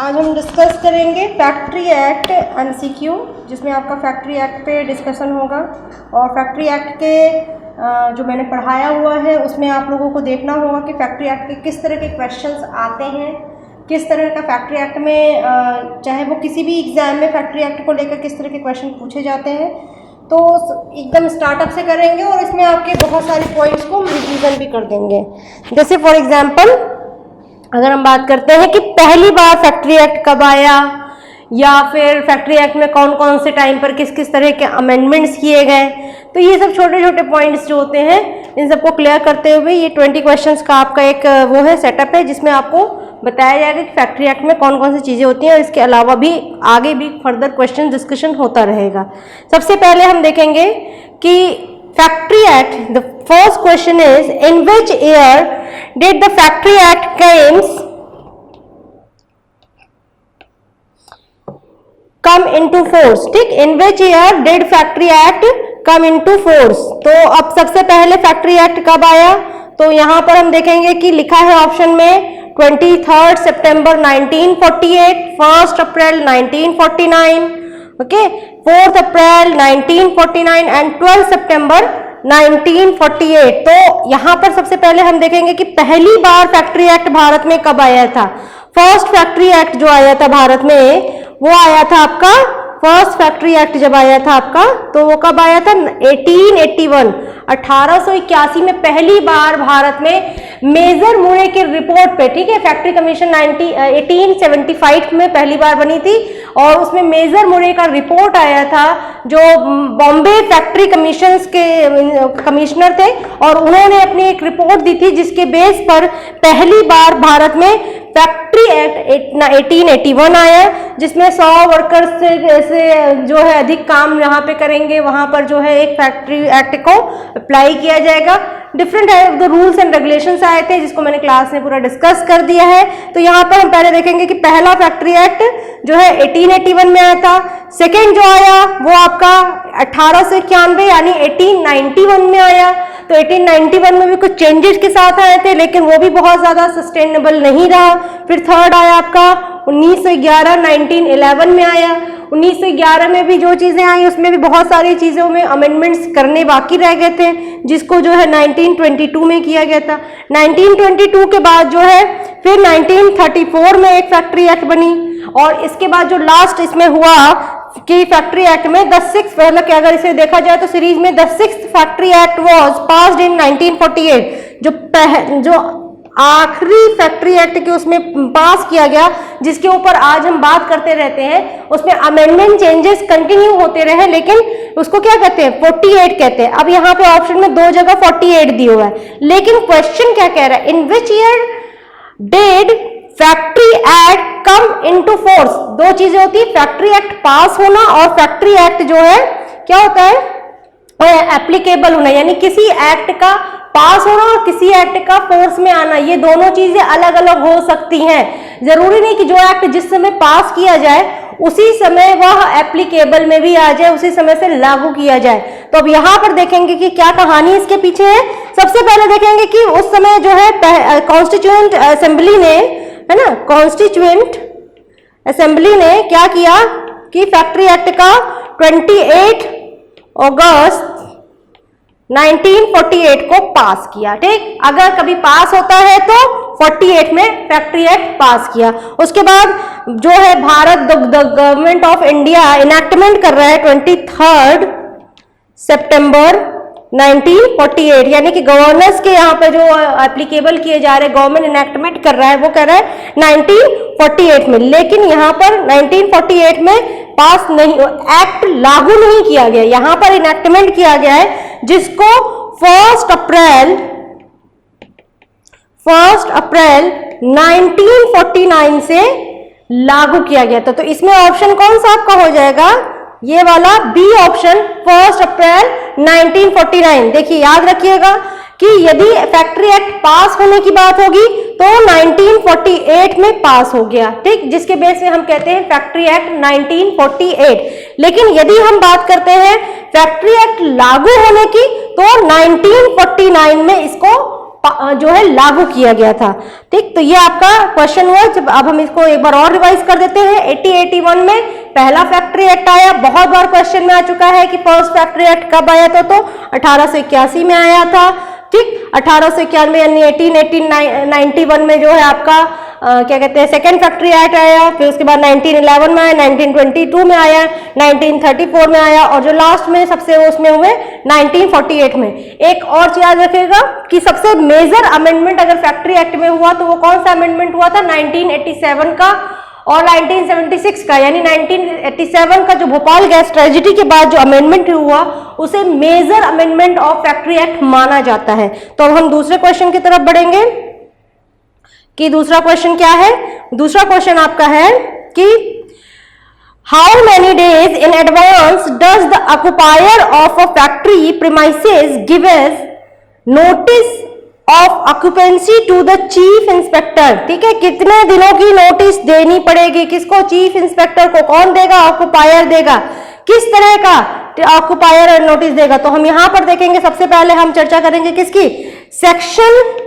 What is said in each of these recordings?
आज हम डिस्कस करेंगे फैक्ट्री एक्ट एमसीक्यू, जिसमें आपका फैक्ट्री एक्ट पे डिस्कशन होगा। और फैक्ट्री एक्ट के जो मैंने पढ़ाया हुआ है उसमें आप लोगों को देखना होगा कि फैक्ट्री एक्ट के किस तरह के क्वेश्चंस आते हैं, किस तरह का फैक्ट्री एक्ट में चाहे वो किसी भी एग्ज़ाम में फैक्ट्री एक्ट को लेकर किस तरह के क्वेश्चन पूछे जाते हैं। तो एकदम स्टार्टअप से करेंगे और इसमें आपके बहुत सारे पॉइंट्स को रिवीजन भी कर देंगे। जैसे फॉर एग्जांपल अगर हम बात करते हैं कि पहली बार फैक्ट्री एक्ट कब आया, या फिर फैक्ट्री एक्ट में कौन कौन से टाइम पर किस किस तरह के अमेंडमेंट्स किए गए, तो ये सब छोटे छोटे पॉइंट्स जो होते हैं इन सबको क्लियर करते हुए ये 20 क्वेश्चंस का आपका एक वो है सेटअप है, जिसमें आपको बताया जाएगा कि फैक्ट्री एक्ट में कौन कौन सी चीज़ें होती हैं और इसके अलावा भी आगे भी फर्दर क्वेश्चन डिस्कशन होता रहेगा। सबसे पहले हम देखेंगे कि factory act, the first question is in which year did the factory act come into force. ठीक, in which year did factory act come into force. तो अब सबसे पहले फैक्ट्री एक्ट कब आया, तो यहां पर हम देखेंगे कि लिखा है ऑप्शन में 23 सितंबर 1948, 1 अप्रैल 1949, ओके, 4 अप्रैल 1949 एंड 12 सितंबर 1948। तो यहां पर सबसे पहले हम देखेंगे कि पहली बार फैक्ट्री एक्ट भारत में कब आया था। फर्स्ट फैक्ट्री एक्ट जो आया था भारत में वो आया था आपका, फर्स्ट फैक्ट्री एक्ट जब आया था आपका तो वो कब आया था 1881, 1881 में पहली बार भारत में मेजर मुरे की रिपोर्ट पे, ठीक है, फैक्ट्री कमीशन 1875 में पहली बार बनी थी और उसमें मेजर मुरे का रिपोर्ट आया था जो बॉम्बे फैक्ट्री कमीशंस के कमिश्नर थे और उन्होंने अपनी एक रिपोर्ट दी थी जिसके बेस पर पहली बार भारत में फैक्ट्री एक्ट 1881 आया, जिसमें 100 वर्कर्स से जो है अधिक काम यहाँ पे करेंगे वहाँ पर जो है एक फैक्ट्री एक्ट को अप्लाई किया जाएगा। Different type of the rules and regulations आए थे जिसको मैंने क्लास में पूरा डिस्कस कर दिया है। तो यहाँ पर हम पहले देखेंगे कि पहला फैक्ट्री एक्ट जो है 1881 में आया था। सेकेंड जो आया वो आपका 1891 यानी 1891 में आया। तो 1891 में भी कुछ चेंजेस के साथ आए थे लेकिन वो भी बहुत ज़्यादा सस्टेनेबल नहीं रहा। फिर थर्ड आया आपका 1911, 1911 में आया। 1911 में भी जो चीज़ें आई उसमें भी बहुत सारी चीज़ों में अमेंडमेंट्स करने बाकी रह गए थे जिसको जो है 1922 में किया गया था। 1922 के बाद जो है फिर 1934 में एक फैक्ट्री एक्ट बनी और इसके बाद जो लास्ट इसमें हुआ कि फैक्ट्री एक्ट में मतलब कि अगर इसे देखा जाए तो सीरीज में the 6th factory act was passed in 1948। जो आखिरी फैक्ट्री एक्ट के उसमें पास किया गया जिसके ऊपर आज हम बात करते रहते हैं, उसमें अमेंडमेंट चेंजेस कंटिन्यू होते रहे लेकिन उसको क्या कहते हैं 48 कहते हैं। अब यहाँ पे ऑप्शन में दो जगह 48 दिया हुआ है लेकिन क्वेश्चन क्या कह रहा है, in which year did factory act come into force. दो चीजें होती है, फैक्ट्री एक्ट पास होना और फैक्ट्री एक्ट जो है क्या होता है एप्लीकेबल होना, यानी किसी एक्ट का पास होना और किसी एक्ट का फोर्स में आना, ये दोनों चीजें अलग अलग हो सकती हैं। जरूरी नहीं कि जो एक्ट जिस समय पास किया जाए उसी समय वह एप्लीकेबल में भी आ जाए, उसी समय से लागू किया जाए। तो अब यहाँ पर देखेंगे कि क्या कहानी इसके पीछे है। सबसे पहले देखेंगे कि उस समय जो है कॉन्स्टिट्यूएंट असेंबली ने, है ना, कॉन्स्टिट्यूएंट असेंबली ने क्या किया कि फैक्ट्री एक्ट का 28 अगस्त 1948 को पास किया। ठीक, अगर कभी पास होता है तो 48 में फैक्ट्री एक्ट पास किया। उसके बाद जो है Bharat the government of India enactment कर रहा है 23 सितंबर 1948, यानी कि गवर्नर्स के यहाँ पे जो एप्लीकेबल किए जा रहे गवर्नमेंट इनैक्टमेंट कर रहा है वो कर रहा है 1948 में। लेकिन यहाँ पर 1948 में पास नहीं, एक्ट लागू नहीं किया गया, यहाँ पर इनैक्टमेंट किया गया है जिसको 1 अप्रैल 1949 से लागू किया गया था। तो इसमें ऑप्शन कौन सा आपका हो जाएगा, ये वाला बी ऑप्शन 1 अप्रैल 1949। देखिए याद रखिएगा कि यदि फैक्ट्री एक्ट पास होने की बात होगी तो 1948 में पास हो गया, ठीक, जिसके बेस में हम कहते हैं फैक्ट्री एक्ट 1948। लेकिन यदि हम बात करते हैं फैक्ट्री एक्ट लागू होने की तो 1949 में इसको जो है लागू किया गया था। ठीक, तो ये आपका क्वेश्चन हुआ। जब अब हम इसको एक बार और रिवाइज कर देते हैं। 80-81 में पहला फैक्ट्री एक्ट आया, बहुत बार क्वेश्चन में आ चुका है कि फर्स्ट फैक्ट्री एक्ट कब आया था, तो 1881 में आया था। ठीक, 1891 यानी 1891 में जो है आपका क्या कहते हैं सेकेंड फैक्ट्री एक्ट आया। फिर उसके बाद 1911 में आया, 1922 में आया, 1934 में आया, और जो लास्ट में सबसे उसमें हुए 1948 में। एक और चीज याद रखिएगा कि सबसे मेजर अमेंडमेंट अगर फैक्ट्री एक्ट में हुआ तो वो कौन सा अमेंडमेंट हुआ था, 1987 का और 1976 का। यानी 1987 का जो भोपाल गैस ट्रेजेडी के बाद जो अमेंडमेंट हुआ उसे major amendment of factory act माना जाता है। तो अब हम दूसरे क्वेश्चन की तरफ बढ़ेंगे कि दूसरा क्वेश्चन क्या है। दूसरा क्वेश्चन आपका है कि how many days in advance does the occupier of a factory premises gives notice of occupancy to the chief inspector. ठीक है, कितने दिनों की नोटिस देनी पड़ेगी, किसको, चीफ इंस्पेक्टर को। कौन देगा, ऑक्युपायर देगा। किस तरह का ऑक्युपायर नोटिस देगा, तो हम यहां पर देखेंगे। सबसे पहले हम चर्चा करेंगे किसकी, सेक्शन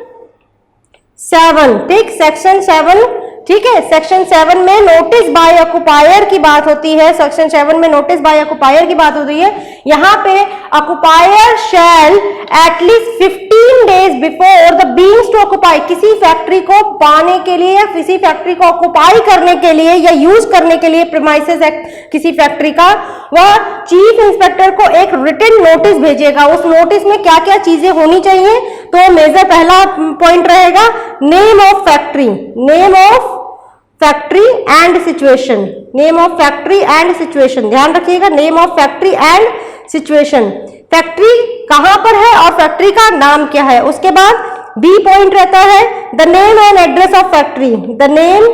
7। ठीक, सेक्शन 7। ठीक है, सेक्शन 7 में नोटिस बाय ऑक्युपायर की बात होती है। सेक्शन 7 में नोटिस बाय ऑक्युपायर की बात होती है। यहाँ पे occupier shall at least 15 days before the beings to occupy, किसी फैक्ट्री को पाने के लिए या किसी फैक्ट्री को ऑक्युपाई करने के लिए या यूज करने के लिए प्रीमाइसेस एक्ट किसी फैक्ट्री का, वह चीफ इंस्पेक्टर को एक रिटन नोटिस भेजेगा। उस नोटिस में क्या क्या चीजें होनी चाहिए, तो मेजर पहला पॉइंट रहेगा name of factory, name of factory and situation, name of factory and situation. ध्यान रखिएगा, name of factory and situation, factory कहां पर है और फैक्ट्री का नाम क्या है। उसके बाद बी पॉइंट रहता है the name and address of factory, the name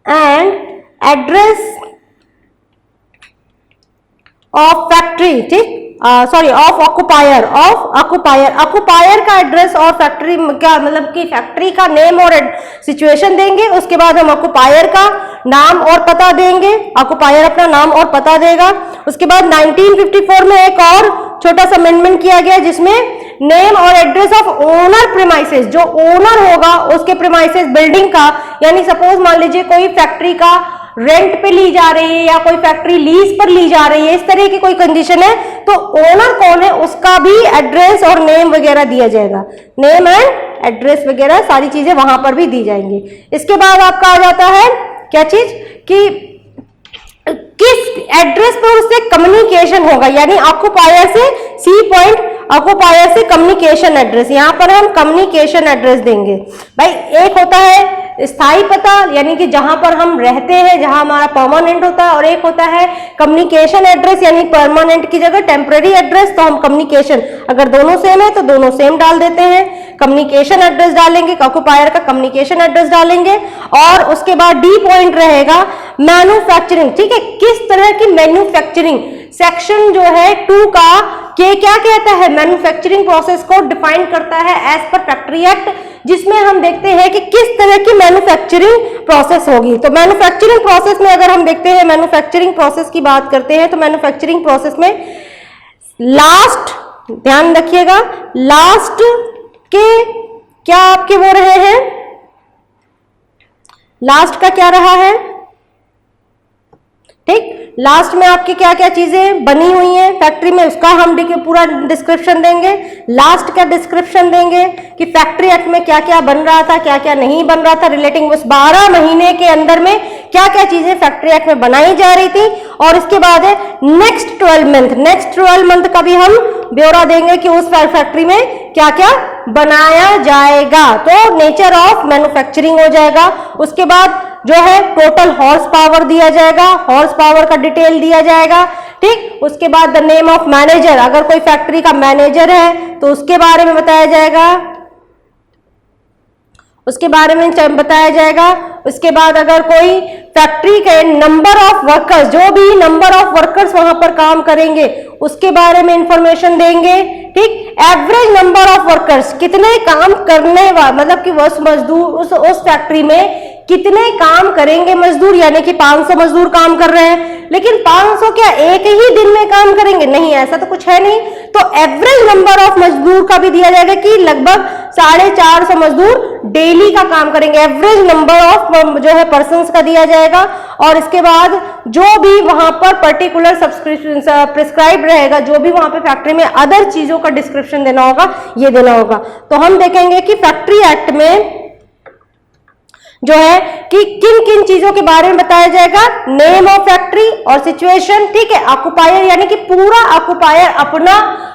and address of factory. ठीक, सॉरी ऑफ ऑक्युपायर, ऑफ ऑक्युपायर, ऑक्युपायर का एड्रेस और फैक्ट्री का मतलब कि फैक्ट्री का नेम और सिचुएशन देंगे। उसके बाद हम ऑक्युपायर का नाम और पता देंगे, ऑक्युपायर अपना नाम और पता देगा। उसके बाद 1954 में एक और छोटा सा अमेंडमेंट किया गया जिसमें नेम और एड्रेस ऑफ ओनर प्रीमाइसेस, जो ओनर होगा उसके प्रीमाइसेस बिल्डिंग का, यानी सपोज मान लीजिए कोई फैक्ट्री का रेंट पे ली जा रही है या कोई फैक्ट्री लीज पर ली जा रही है, इस तरह की कोई कंडीशन है, तो ओनर कौन है उसका भी एड्रेस और नेम वगैरह दिया जाएगा। नेम एंड एड्रेस वगैरह सारी चीजें वहां पर भी दी जाएंगी। इसके बाद आपका आ जाता है क्या चीज कि किस एड्रेस पर उससे कम्युनिकेशन होगा, यानी ऑक्युपायर से सी पॉइंट, ऑक्युपायर से कम्युनिकेशन एड्रेस। यहां पर हम कम्युनिकेशन एड्रेस देंगे। भाई एक होता है स्थायी पता, यानी कि जहां पर हम रहते हैं, जहां हमारा परमानेंट होता है, और एक होता है कम्युनिकेशन एड्रेस, यानी परमानेंट की जगह टेम्पररी एड्रेस। तो हम कम्युनिकेशन, अगर दोनों सेम है तो दोनों सेम डाल देते हैं, कम्युनिकेशन एड्रेस डालेंगे, ऑक्युपायर का कम्युनिकेशन एड्रेस डालेंगे। और उसके बाद डी पॉइंट रहेगा मैन्युफैक्चरिंग। ठीक है, किस तरह की मैन्युफैक्चरिंग, सेक्शन जो है 2 का क्या कहता है, मैन्युफैक्चरिंग प्रोसेस को डिफाइन करता है एज पर फैक्ट्री एक्ट, जिसमें हम देखते हैं कि किस तरह की मैन्युफैक्चरिंग प्रोसेस होगी। तो मैन्युफैक्चरिंग प्रोसेस में अगर हम देखते हैं, मैन्युफैक्चरिंग प्रोसेस की बात करते हैं, तो मैन्युफैक्चरिंग प्रोसेस में लास्ट, ध्यान रखिएगा, लास्ट के क्या आपके वो रहे हैं, लास्ट का क्या रहा है। ठीक, लास्ट में आपकी क्या क्या चीजें बनी हुई हैं फैक्ट्री में, उसका हम पूरा डिस्क्रिप्शन देंगे। लास्ट का डिस्क्रिप्शन देंगे कि फैक्ट्री एक्ट में क्या क्या बन रहा था, क्या क्या नहीं बन रहा था, रिलेटिंग उस 12 महीने के अंदर में क्या क्या चीजें फैक्ट्री एक्ट में बनाई जा रही थी। और इसके बाद है नेक्स्ट 12 मंथ, नेक्स्ट 12 मंथ का भी हम ब्यौरा देंगे कि उस फैक्ट्री में क्या क्या बनाया जाएगा। तो नेचर ऑफ मैन्युफैक्चरिंग हो जाएगा। उसके बाद जो है टोटल हॉर्स पावर दिया जाएगा, हॉर्स पावर का डिटेल दिया जाएगा। ठीक, उसके बाद द नेम ऑफ मैनेजर, अगर कोई फैक्ट्री का मैनेजर है तो उसके बारे में बताया जाएगा, उसके बारे में बताया जाएगा। उसके बाद अगर कोई फैक्ट्री के नंबर ऑफ वर्कर्स, जो भी नंबर ऑफ वर्कर्स वहां पर काम करेंगे उसके बारे में इंफॉर्मेशन देंगे। ठीक, एवरेज नंबर ऑफ वर्कर्स, कितने काम करने वाले, मतलब कि उस मजदूर उस फैक्ट्री में कितने काम करेंगे मजदूर, यानी कि 500 मजदूर काम कर रहे हैं, लेकिन 500 क्या एक ही दिन में काम करेंगे, नहीं, ऐसा तो कुछ है नहीं। तो एवरेज नंबर ऑफ मजदूर का भी दिया जाएगा कि लगभग 450 मजदूर डेली का काम करेंगे, एवरेज नंबर ऑफ जो है पर्संस का दिया जाएगा। और इसके बाद जो भी वहां पर पर्टिकुलर सब्सक्रिप्शन प्रिस्क्राइब रहेगा, जो भी वहां पे फैक्ट्री में अदर चीजों का डिस्क्रिप्शन देना होगा, ये देना होगा। तो हम देखेंगे कि फैक्ट्री एक्ट में जो है कि किन किन चीजों के बारे में बताया जाएगा, नेम ऑफ फैक्ट्री और सिचुएशन, ठीक है। ऑक्युपायर यानी कि पूरा ऑक्युपायर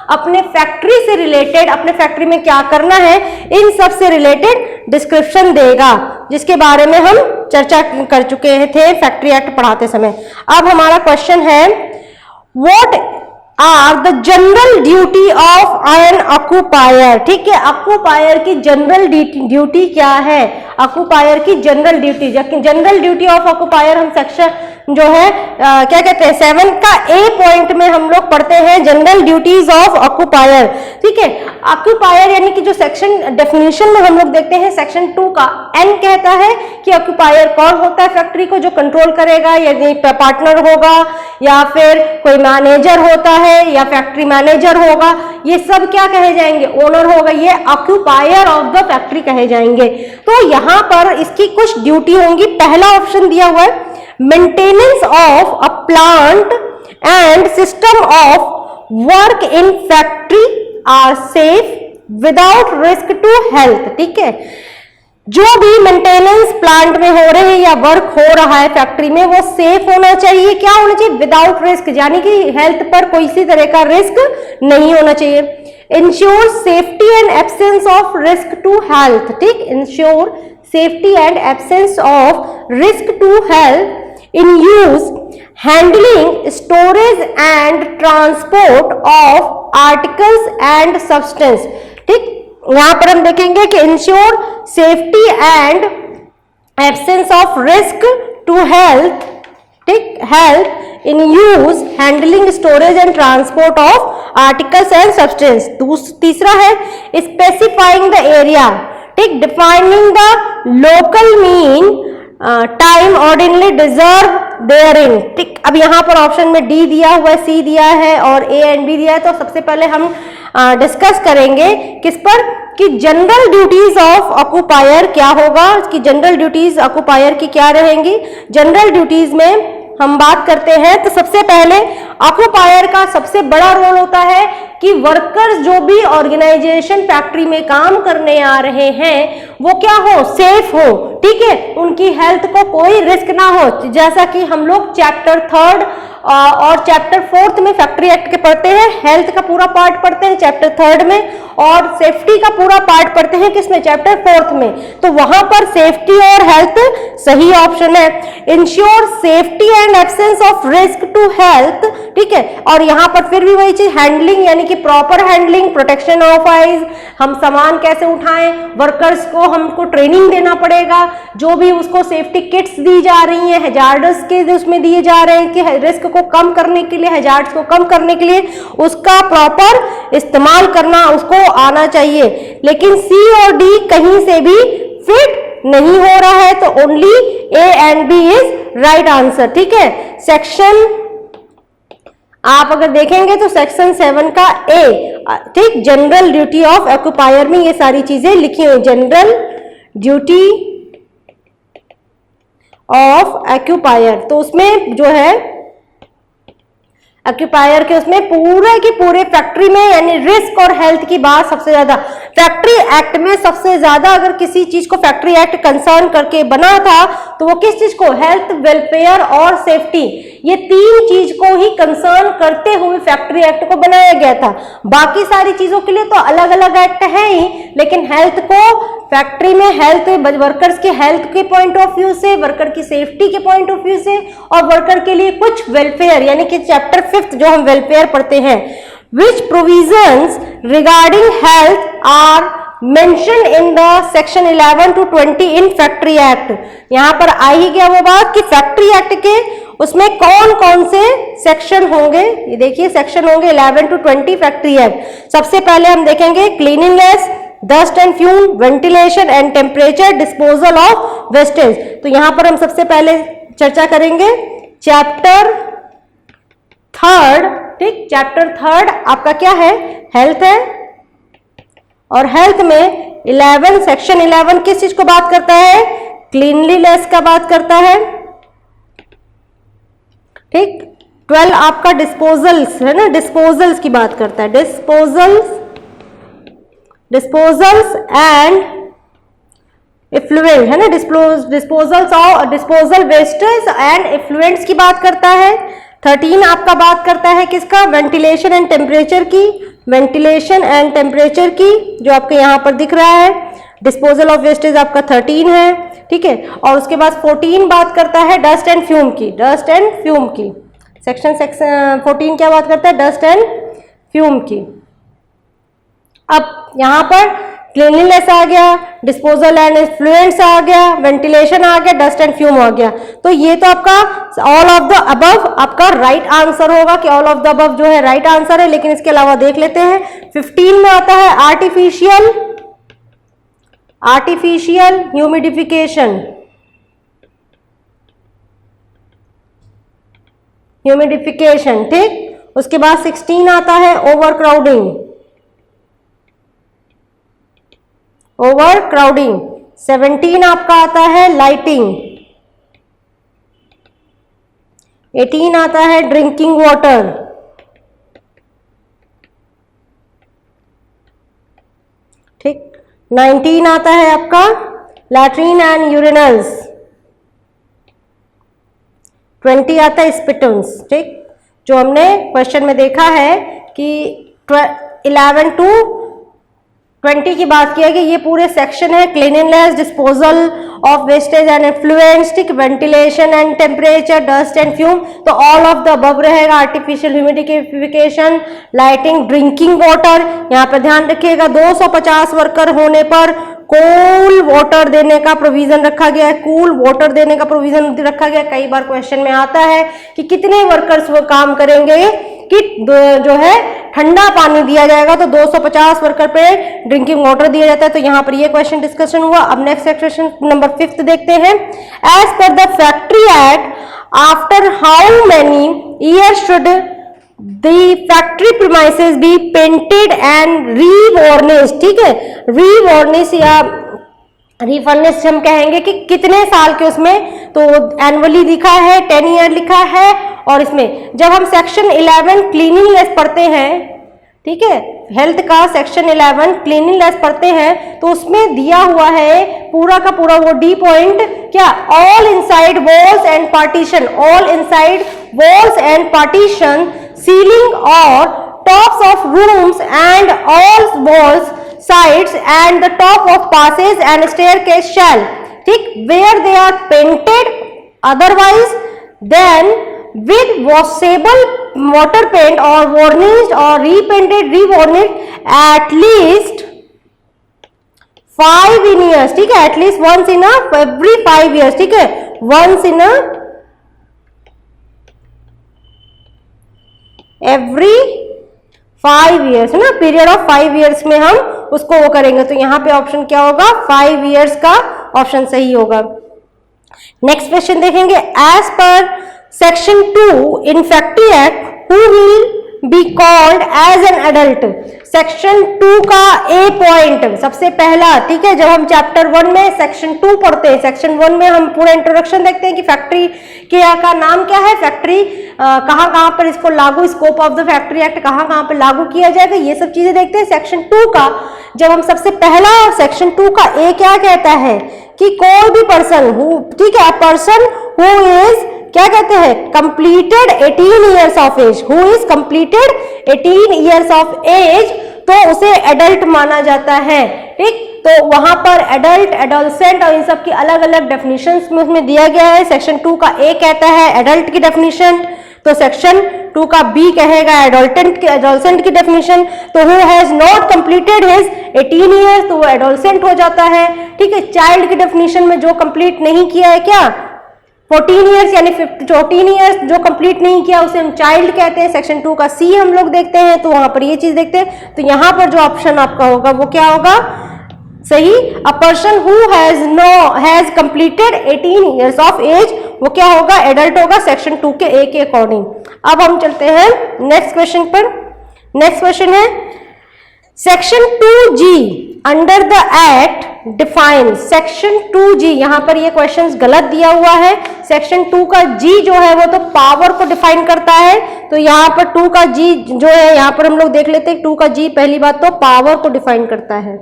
अपने फैक्ट्री से रिलेटेड, अपने फैक्ट्री में क्या करना है, इन सब से रिलेटेड डिस्क्रिप्शन देगा, जिसके बारे में हम चर्चा कर चुके थे फैक्ट्री एक्ट पढ़ाते समय। अब हमारा क्वेश्चन है, what are the general duty of an occupier, ठीक है। ऑक्युपायर की जनरल ड्यूटी क्या है, ऑक्युपायर की general duty, general duty of occupier हम सेक्शन जो है क्या कहते हैं 7 का ए पॉइंट में हम लोग पढ़ते हैं, जनरल ड्यूटीज ऑफ ऑक्युपायर, ठीक है। ऑक्युपायर यानी कि जो सेक्शन डेफिनेशन में हम लोग देखते हैं सेक्शन 2 का एन कहता है कि ऑक्युपायर कौन होता है फैक्ट्री को, जो कंट्रोल करेगा, यानी पार्टनर होगा या फिर कोई मैनेजर होता है या फैक्ट्री मैनेजर होगा, ये सब क्या कहे जाएंगे, ओनर होगा, ये ऑक्युपायर ऑफ द फैक्ट्री कहे जाएंगे। तो यहां पर इसकी कुछ ड्यूटी होंगी। पहला ऑप्शन दिया हुआ है, maintenance of a plant and system of work in factory are safe without risk to health, ठीक है। जो भी मेंटेनेंस प्लांट में हो रहे हैं या वर्क हो रहा है फैक्ट्री में, वो सेफ होना चाहिए। क्या होना चाहिए, विदाउट रिस्क, यानी कि हेल्थ पर कोई सी तरह का रिस्क नहीं होना चाहिए। Ensure safety and absence of risk to health, ठीक, ensure safety and absence of risk to health in use, handling, storage and transport of articles and substance, ठीक। यहां पर हम देखेंगे कि ensure safety and absence of risk to health, ठीक, health in use, handling, storage and transport of articles and substance। तीसरा है specifying the area, ठीक, defining the local mean time ordinarily deserve therein, ठीक। अब यहाँ पर ऑप्शन में D दिया हुआ है, सी दिया है और ए एंड बी दिया है। तो सबसे पहले हम डिस्कस करेंगे किस पर, कि जनरल ड्यूटीज ऑफ ऑक्युपायर क्या होगा, कि जनरल ड्यूटीज ऑक्युपायर की क्या रहेंगी। जनरल ड्यूटीज में हम बात करते हैं तो सबसे पहले ऑक्युपायर का सबसे बड़ा रोल होता है कि वर्कर्स जो भी ऑर्गेनाइजेशन फैक्ट्री में काम करने आ रहे हैं वो क्या हो, सेफ हो, ठीक है, उनकी हेल्थ को कोई रिस्क ना हो। जैसा कि हम लोग चैप्टर 3 और चैप्टर 4 में फैक्ट्री एक्ट के पढ़ते हैं, हेल्थ का पूरा पार्ट पढ़ते हैं चैप्टर 3 में, और सेफ्टी का पूरा पार्ट पढ़ते हैं किसमें, चैप्टर 4 में। तो वहां पर सेफ्टी और हेल्थ सही ऑप्शन है। Ensure safety and absence of risk to health, ठीक है। और यहाँ पर फिर भी वही चीज, हैंडलिंग यानी कि proper handling, protection of eyes, हम सामान कैसे उठाएं, वर्कर्स को हमको ट्रेनिंग देना पड़ेगा, जो भी उसको सेफ्टी किट्स दी जा रही हैं, हैजार्ड्स के उसमें दिए जा रहे हैं कि रिस्क को कम करने के लिए, हैजार्ड्स को कम करने के लिए उसका प्रॉपर इस्तेमाल करना उसको आना चाहिए। लेकिन सी और डी कहीं से भी फिट नहीं हो रहा है, तो only A and B is right answer, ठीक है। सेक्शन आप अगर देखेंगे तो सेक्शन 7 का ए, ठीक, जनरल ड्यूटी ऑफ ऑक्युपायर में ये सारी चीजें लिखी हुई, जनरल ड्यूटी ऑफ ऑक्युपायर। तो उसमें जो है ऑक्युपायर के उसमें पूरे की पूरे फैक्ट्री में यानी रिस्क और हेल्थ की बात सबसे ज्यादा, फैक्ट्री एक्ट में सबसे ज्यादा अगर किसी चीज को फैक्ट्री एक्ट कंसर्न करके बना था तो वो किस चीज को, हेल्थ, वेलफेयर और सेफ्टी, ये 3 चीज को ही कंसर्न करते हुए फैक्ट्री एक्ट को बनाया गया था। बाकी सारी चीजों के लिए तो अलग अलग एक्ट है ही, लेकिन हेल्थ को फैक्ट्री में हेल्थ, वर्कर्स के हेल्थ के पॉइंट ऑफ व्यू से, वर्कर की सेफ्टी के पॉइंट ऑफ व्यू से, और वर्कर के लिए कुछ वेलफेयर यानी कि चैप्टर 5 जो हम वेलफेयर पढ़ते हैं, which provisions regarding health are mentioned in the section 11 to 20 in factory act। यहां पर आ ही गया वो बात कि फैक्ट्री एक्ट के उसमें कौन कौन से सेक्शन होंगे, ये देखिए सेक्शन होंगे 11 to 20 फैक्ट्री एक्ट। सबसे पहले हम देखेंगे cleaningness, dust and fume, ventilation and temperature, disposal of wastage. तो यहां पर हम सबसे पहले चर्चा करेंगे चैप्टर 3, ठीक। चैप्टर 3 आपका क्या है, हेल्थ है, और हेल्थ में 11 सेक्शन 11 किस चीज को बात करता है, क्लीनलीनेस का बात करता है, ठीक। 12 आपका डिस्पोजल्स है ना, डिस्पोजल्स की बात करता है, डिस्पोजल्स एंड इफ्लुएंट है ना, डिस्पोजल्स और डिस्पोजल वेस्टेज एंड इफ्लुएंट्स की बात करता है। 13 आपका बात करता है किसका, वेंटिलेशन एंड टेम्परेचर की, वेंटिलेशन एंड टेम्परेचर की, जो आपके यहाँ पर दिख रहा है। डिस्पोजल ऑफ वेस्टेज आपका 13 है, ठीक है। और उसके बाद 14 बात करता है डस्ट एंड फ्यूम की, डस्ट एंड फ्यूम की। सेक्शन 14 क्या बात करता है, डस्ट एंड फ्यूम की। अब यहाँ पर क्लीनलीनेस आ गया, डिस्पोजल एंड इफ्लुएंट्स आ गया, वेंटिलेशन आ गया, डस्ट एंड फ्यूम आ गया। तो ये तो आपका ऑल ऑफ द अबव आपका राइट आंसर होगा कि ऑल ऑफ द अबव जो है राइट आंसर है। लेकिन इसके अलावा देख लेते हैं 15 में आता है आर्टिफिशियल ह्यूमिडिफिकेशन, ठीक। उसके बाद 16 आता है ओवर क्राउडिंग। 17 आपका आता है लाइटिंग। 18 आता है ड्रिंकिंग वाटर। ठीक। 19 आता है आपका लैट्रिन एंड यूरिनल्स। 20 आता है स्पिटन्स, ठीक। जो हमने क्वेश्चन में देखा है कि 11 to 20 की बात किया कि ये पूरे सेक्शन है, cleanliness, disposal of wastage and effluents, ठीक, ventilation and temperature, dust and fume. All all of the अबव रहेगा, artificial humidification, lighting, drinking water. यहाँ पर ध्यान रखिएगा 250 वर्कर होने पर कूल वाटर देने का प्रोविजन रखा गया है, कूल वाटर देने का प्रोविजन रखा गया। कई बार क्वेश्चन में आता है कि कितने वर्कर्स वो काम करेंगे, कि जो है ठंडा पानी दिया जाएगा तो 250 वर्कर पे ड्रिंकिंग वाटर दिया जाता है। तो यहाँ पर ये क्वेश्चन डिस्कशन हुआ। अब नेक्स्ट क्वेश्चन नंबर 5 देखते हैं। As per the factory act, after how many years should the factory premises be painted and revarnished, ठीक है। रीवार्निश या रिफर्निश हम कहेंगे कि कितने साल के उसमें, तो एनुअली लिखा है, 10 ईयर लिखा है। और इसमें जब हम सेक्शन 11 क्लीनिंगनेस पढ़ते हैं, ठीक है, हेल्थ का सेक्शन 11 क्लीनिंगनेस पढ़ते हैं, तो उसमें दिया हुआ है पूरा का पूरा वो डी पॉइंट क्या, all inside walls and partition, all inside walls and partition, ceiling और tops of rooms and all walls, sides and the top of passages and staircase shall, ठीक, where they are painted, otherwise then with washable water paint or varnished or repainted, revarnished at least 5 in years, ठीक है, at least once in a every 5 years, ठीक है, once in a every 5 years है ना, period of 5 years में हम उसको वो करेंगे। तो यहाँ पे ऑप्शन क्या होगा, 5 years का ऑप्शन सही होगा। नेक्स्ट क्वेश्चन देखेंगे। एज पर section 2 in factory act, who will be called as an adult. Section 2 का ए पॉइंट सबसे पहला, ठीक है, जब हम चैप्टर 1 में सेक्शन 2 पढ़ते हैं, सेक्शन 1 में हम पूरा इंट्रोडक्शन देखते हैं कि फैक्ट्री का नाम क्या है, फैक्ट्री कहाँ पर इसको लागू, scope of the factory act कहाँ पर लागू किया जाएगा, ये सब चीजें देखते हैं। सेक्शन 2 का जब हम सबसे पहला, सेक्शन 2 का ए क्या कहता है कि कोई भी पर्सन हु, ठीक है, पर्सन हु इज क्या कहते हैं, completed 18 years of age, who is completed 18 years of age, तो उसे एडल्ट माना जाता है, ठीक। तो वहां पर एडल्ट, एडोलसेंट और इन सब की अलग अलग डेफिनेशंस में उसमें दिया गया है। सेक्शन 2 का ए कहता है एडल्ट की डेफिनेशन, तो सेक्शन 2 का बी कहेगा एडोलसेंट की डेफिनेशन। तो who has not completed his 18 years, तो वो एडोलसेंट हो जाता है, ठीक है। चाइल्ड की डेफिनेशन में जो कंप्लीट नहीं किया है क्या, 14 ईयर्स यानी 14 ईयर्स जो कंप्लीट नहीं किया उसे हम चाइल्ड कहते हैं। सेक्शन 2 का सी हम लोग देखते हैं, तो वहां पर ये चीज देखते हैं। तो यहां पर जो ऑप्शन आपका होगा वो क्या होगा सही, a person who has completed 18 years of age, वो क्या होगा, एडल्ट होगा सेक्शन 2 के ए के अकॉर्डिंग। अब हम चलते हैं नेक्स्ट क्वेश्चन पर। नेक्स्ट क्वेश्चन है section 2G under the act define. Section 2G, यहां पर ये क्वेश्चन गलत दिया हुआ है। सेक्शन 2 का G जो है वो तो पावर को डिफाइन करता है, तो यहाँ पर 2 का G जो है, यहाँ पर हम लोग देख लेते हैं 2 का G पहली बात तो पावर को डिफाइन करता है।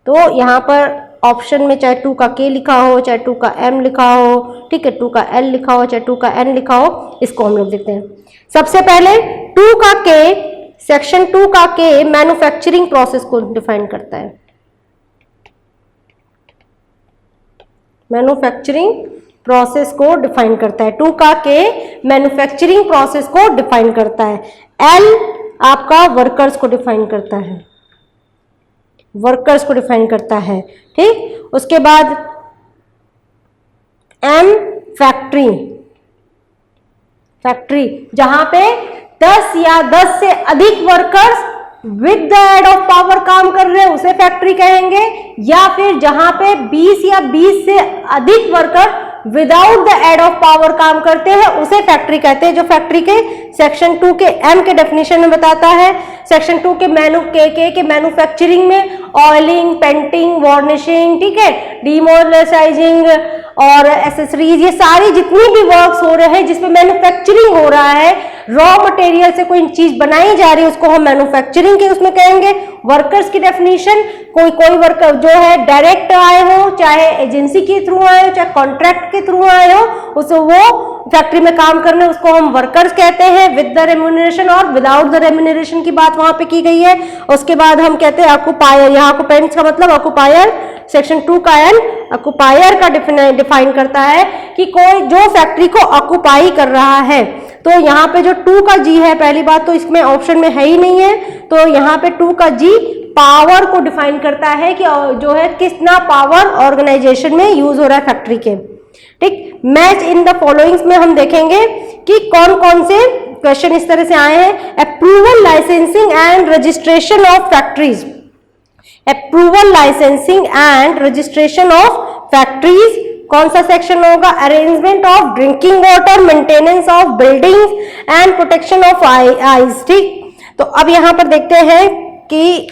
तो यहाँ पर ऑप्शन में चाहे 2 का K लिखा हो, चाहे 2 का M लिखा हो, ठीक है, 2 का L लिखा हो, चाहे 2 का N लिखा हो, इसको हम लोग देखते हैं। सबसे पहले 2 का K, सेक्शन 2 का K मैन्युफैक्चरिंग प्रोसेस को डिफाइन करता है। मैन्युफैक्चरिंग प्रोसेस को डिफाइन करता है। 2 का K मैन्युफैक्चरिंग प्रोसेस को डिफाइन करता है। L आपका वर्कर्स को डिफाइन करता है, वर्कर्स को डिफाइन करता है, ठीक। उसके बाद M फैक्ट्री, फैक्ट्री जहां पे 10 या 10 से अधिक workers with the aid of power काम कर रहे हैं उसे फैक्ट्री कहेंगे, या फिर जहां पे 20 या 20 से अधिक worker without the aid of power काम करते हैं उसे फैक्ट्री कहते हैं, जो फैक्ट्री के सेक्शन 2 के M के डेफिनेशन में बताता है। सेक्शन 2 के मैन्युफैक्चरिंग में ऑयलिंग, पेंटिंग, वार्निशिंग, ठीक है, डीमोलसाइजिंग और एसेसरीज, ये सारी जितनी भी वर्क्स हो रहे हैं जिसमें मैन्युफैक्चरिंग हो रहा है, रॉ मटेरियल से कोई चीज बनाई जा रही है, उसको हम मैन्युफैक्चरिंग के उसमें कहेंगे। वर्कर्स की डेफिनेशन, कोई वर्कर जो है डायरेक्ट आए हो, चाहे एजेंसी के थ्रू आए हो, चाहे कॉन्ट्रैक्ट के थ्रू आए हो, उसे वो फैक्ट्री में काम करने, उसको हम वर्कर्स कहते हैं विद द रेम्यूनरेशन और विदाउट द रेम्यूनरेशन की बात वहां पे की गई है। उसके बाद हम कहते हैं ऑक्यूपायर, यहाँ ऑक्यूपेंट्स का मतलब ऑक्यूपायर, सेक्शन 2 का N ऑक्यूपायर का डिफाइन करता है कि कोई जो फैक्ट्री को ऑक्यूपाई कर रहा है। तो यहाँ पे जो 2 का G है, पहली बात तो इसमें ऑप्शन में है ही नहीं है, तो यहाँ पे 2 का G पावर को डिफाइन करता है कि जो है कितना पावर ऑर्गेनाइजेशन में यूज हो रहा है फैक्ट्री के, ठीक। मैच इन द फॉलोइंग्स में हम देखेंगे कि कौन कौन से क्वेश्चन इस तरह से आए हैं। Approval, licensing and registration of factories, approval, licensing and registration of factories कौन सा सेक्शन होगा? Arrangement of drinking water, maintenance of buildings and protection of eyes, ठीक। तो अब यहां पर देखते हैं कि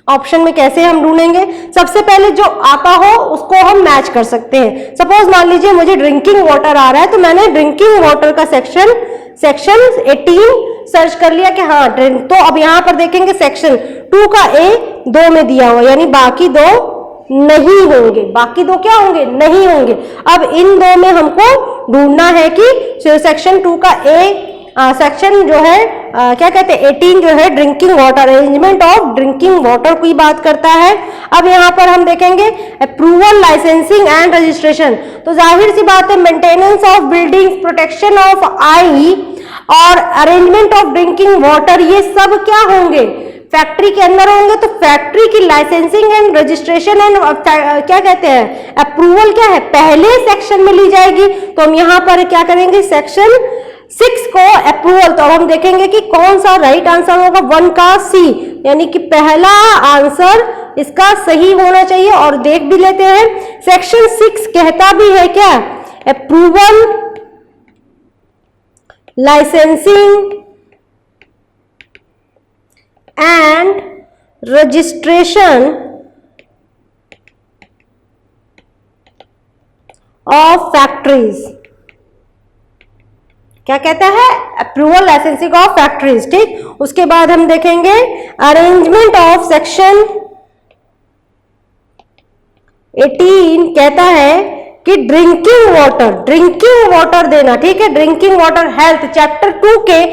ऑप्शन में कैसे हम ढूंढेंगे। सबसे पहले जो आता हो उसको हम मैच कर सकते हैं। सपोज मान लीजिए मुझे ड्रिंकिंग वाटर आ रहा है, तो मैंने ड्रिंकिंग वाटर का सेक्शन 18 सर्च कर लिया कि हाँ ड्रिंक, तो अब यहां पर देखेंगे सेक्शन 2 का A 2 में दिया हुआ, यानी बाकी 2 नहीं होंगे। बाकी 2 क्या होंगे? नहीं होंगे। अब इन 2 में हमको ढूंढना है कि सेक्शन 2 का A सेक्शन जो है क्या कहते हैं 18 जो है drinking water, arrangement of drinking water की बात करता है। अब यहाँ पर हम देखेंगे अप्रूवल, लाइसेंसिंग एंड रजिस्ट्रेशन, तो जाहिर सी बात है maintenance of buildings, protection of eye और अरेंजमेंट ऑफ ड्रिंकिंग वाटर, ये सब क्या होंगे? फैक्ट्री के अंदर होंगे। तो फैक्ट्री की लाइसेंसिंग एंड रजिस्ट्रेशन एंड क्या कहते हैं अप्रूवल क्या है? पहले सेक्शन में ली जाएगी। तो हम यहाँ पर क्या करेंगे? सेक्शन 6 को अप्रूवल। तो अब हम देखेंगे कि कौन सा राइट आंसर होगा। 1 का C, यानी कि पहला आंसर इसका सही होना चाहिए। और देख भी लेते हैं सेक्शन 6 कहता भी है क्या? Approval, licensing and registration of factories. क्या कहता है? अप्रूवल, लाइसेंसिंग ऑफ फैक्ट्रीज, ठीक। उसके बाद हम देखेंगे अरेंजमेंट ऑफ सेक्शन 18 कहता है कि ड्रिंकिंग वाटर देना, ठीक है। ड्रिंकिंग वाटर हेल्थ, चैप्टर 2 के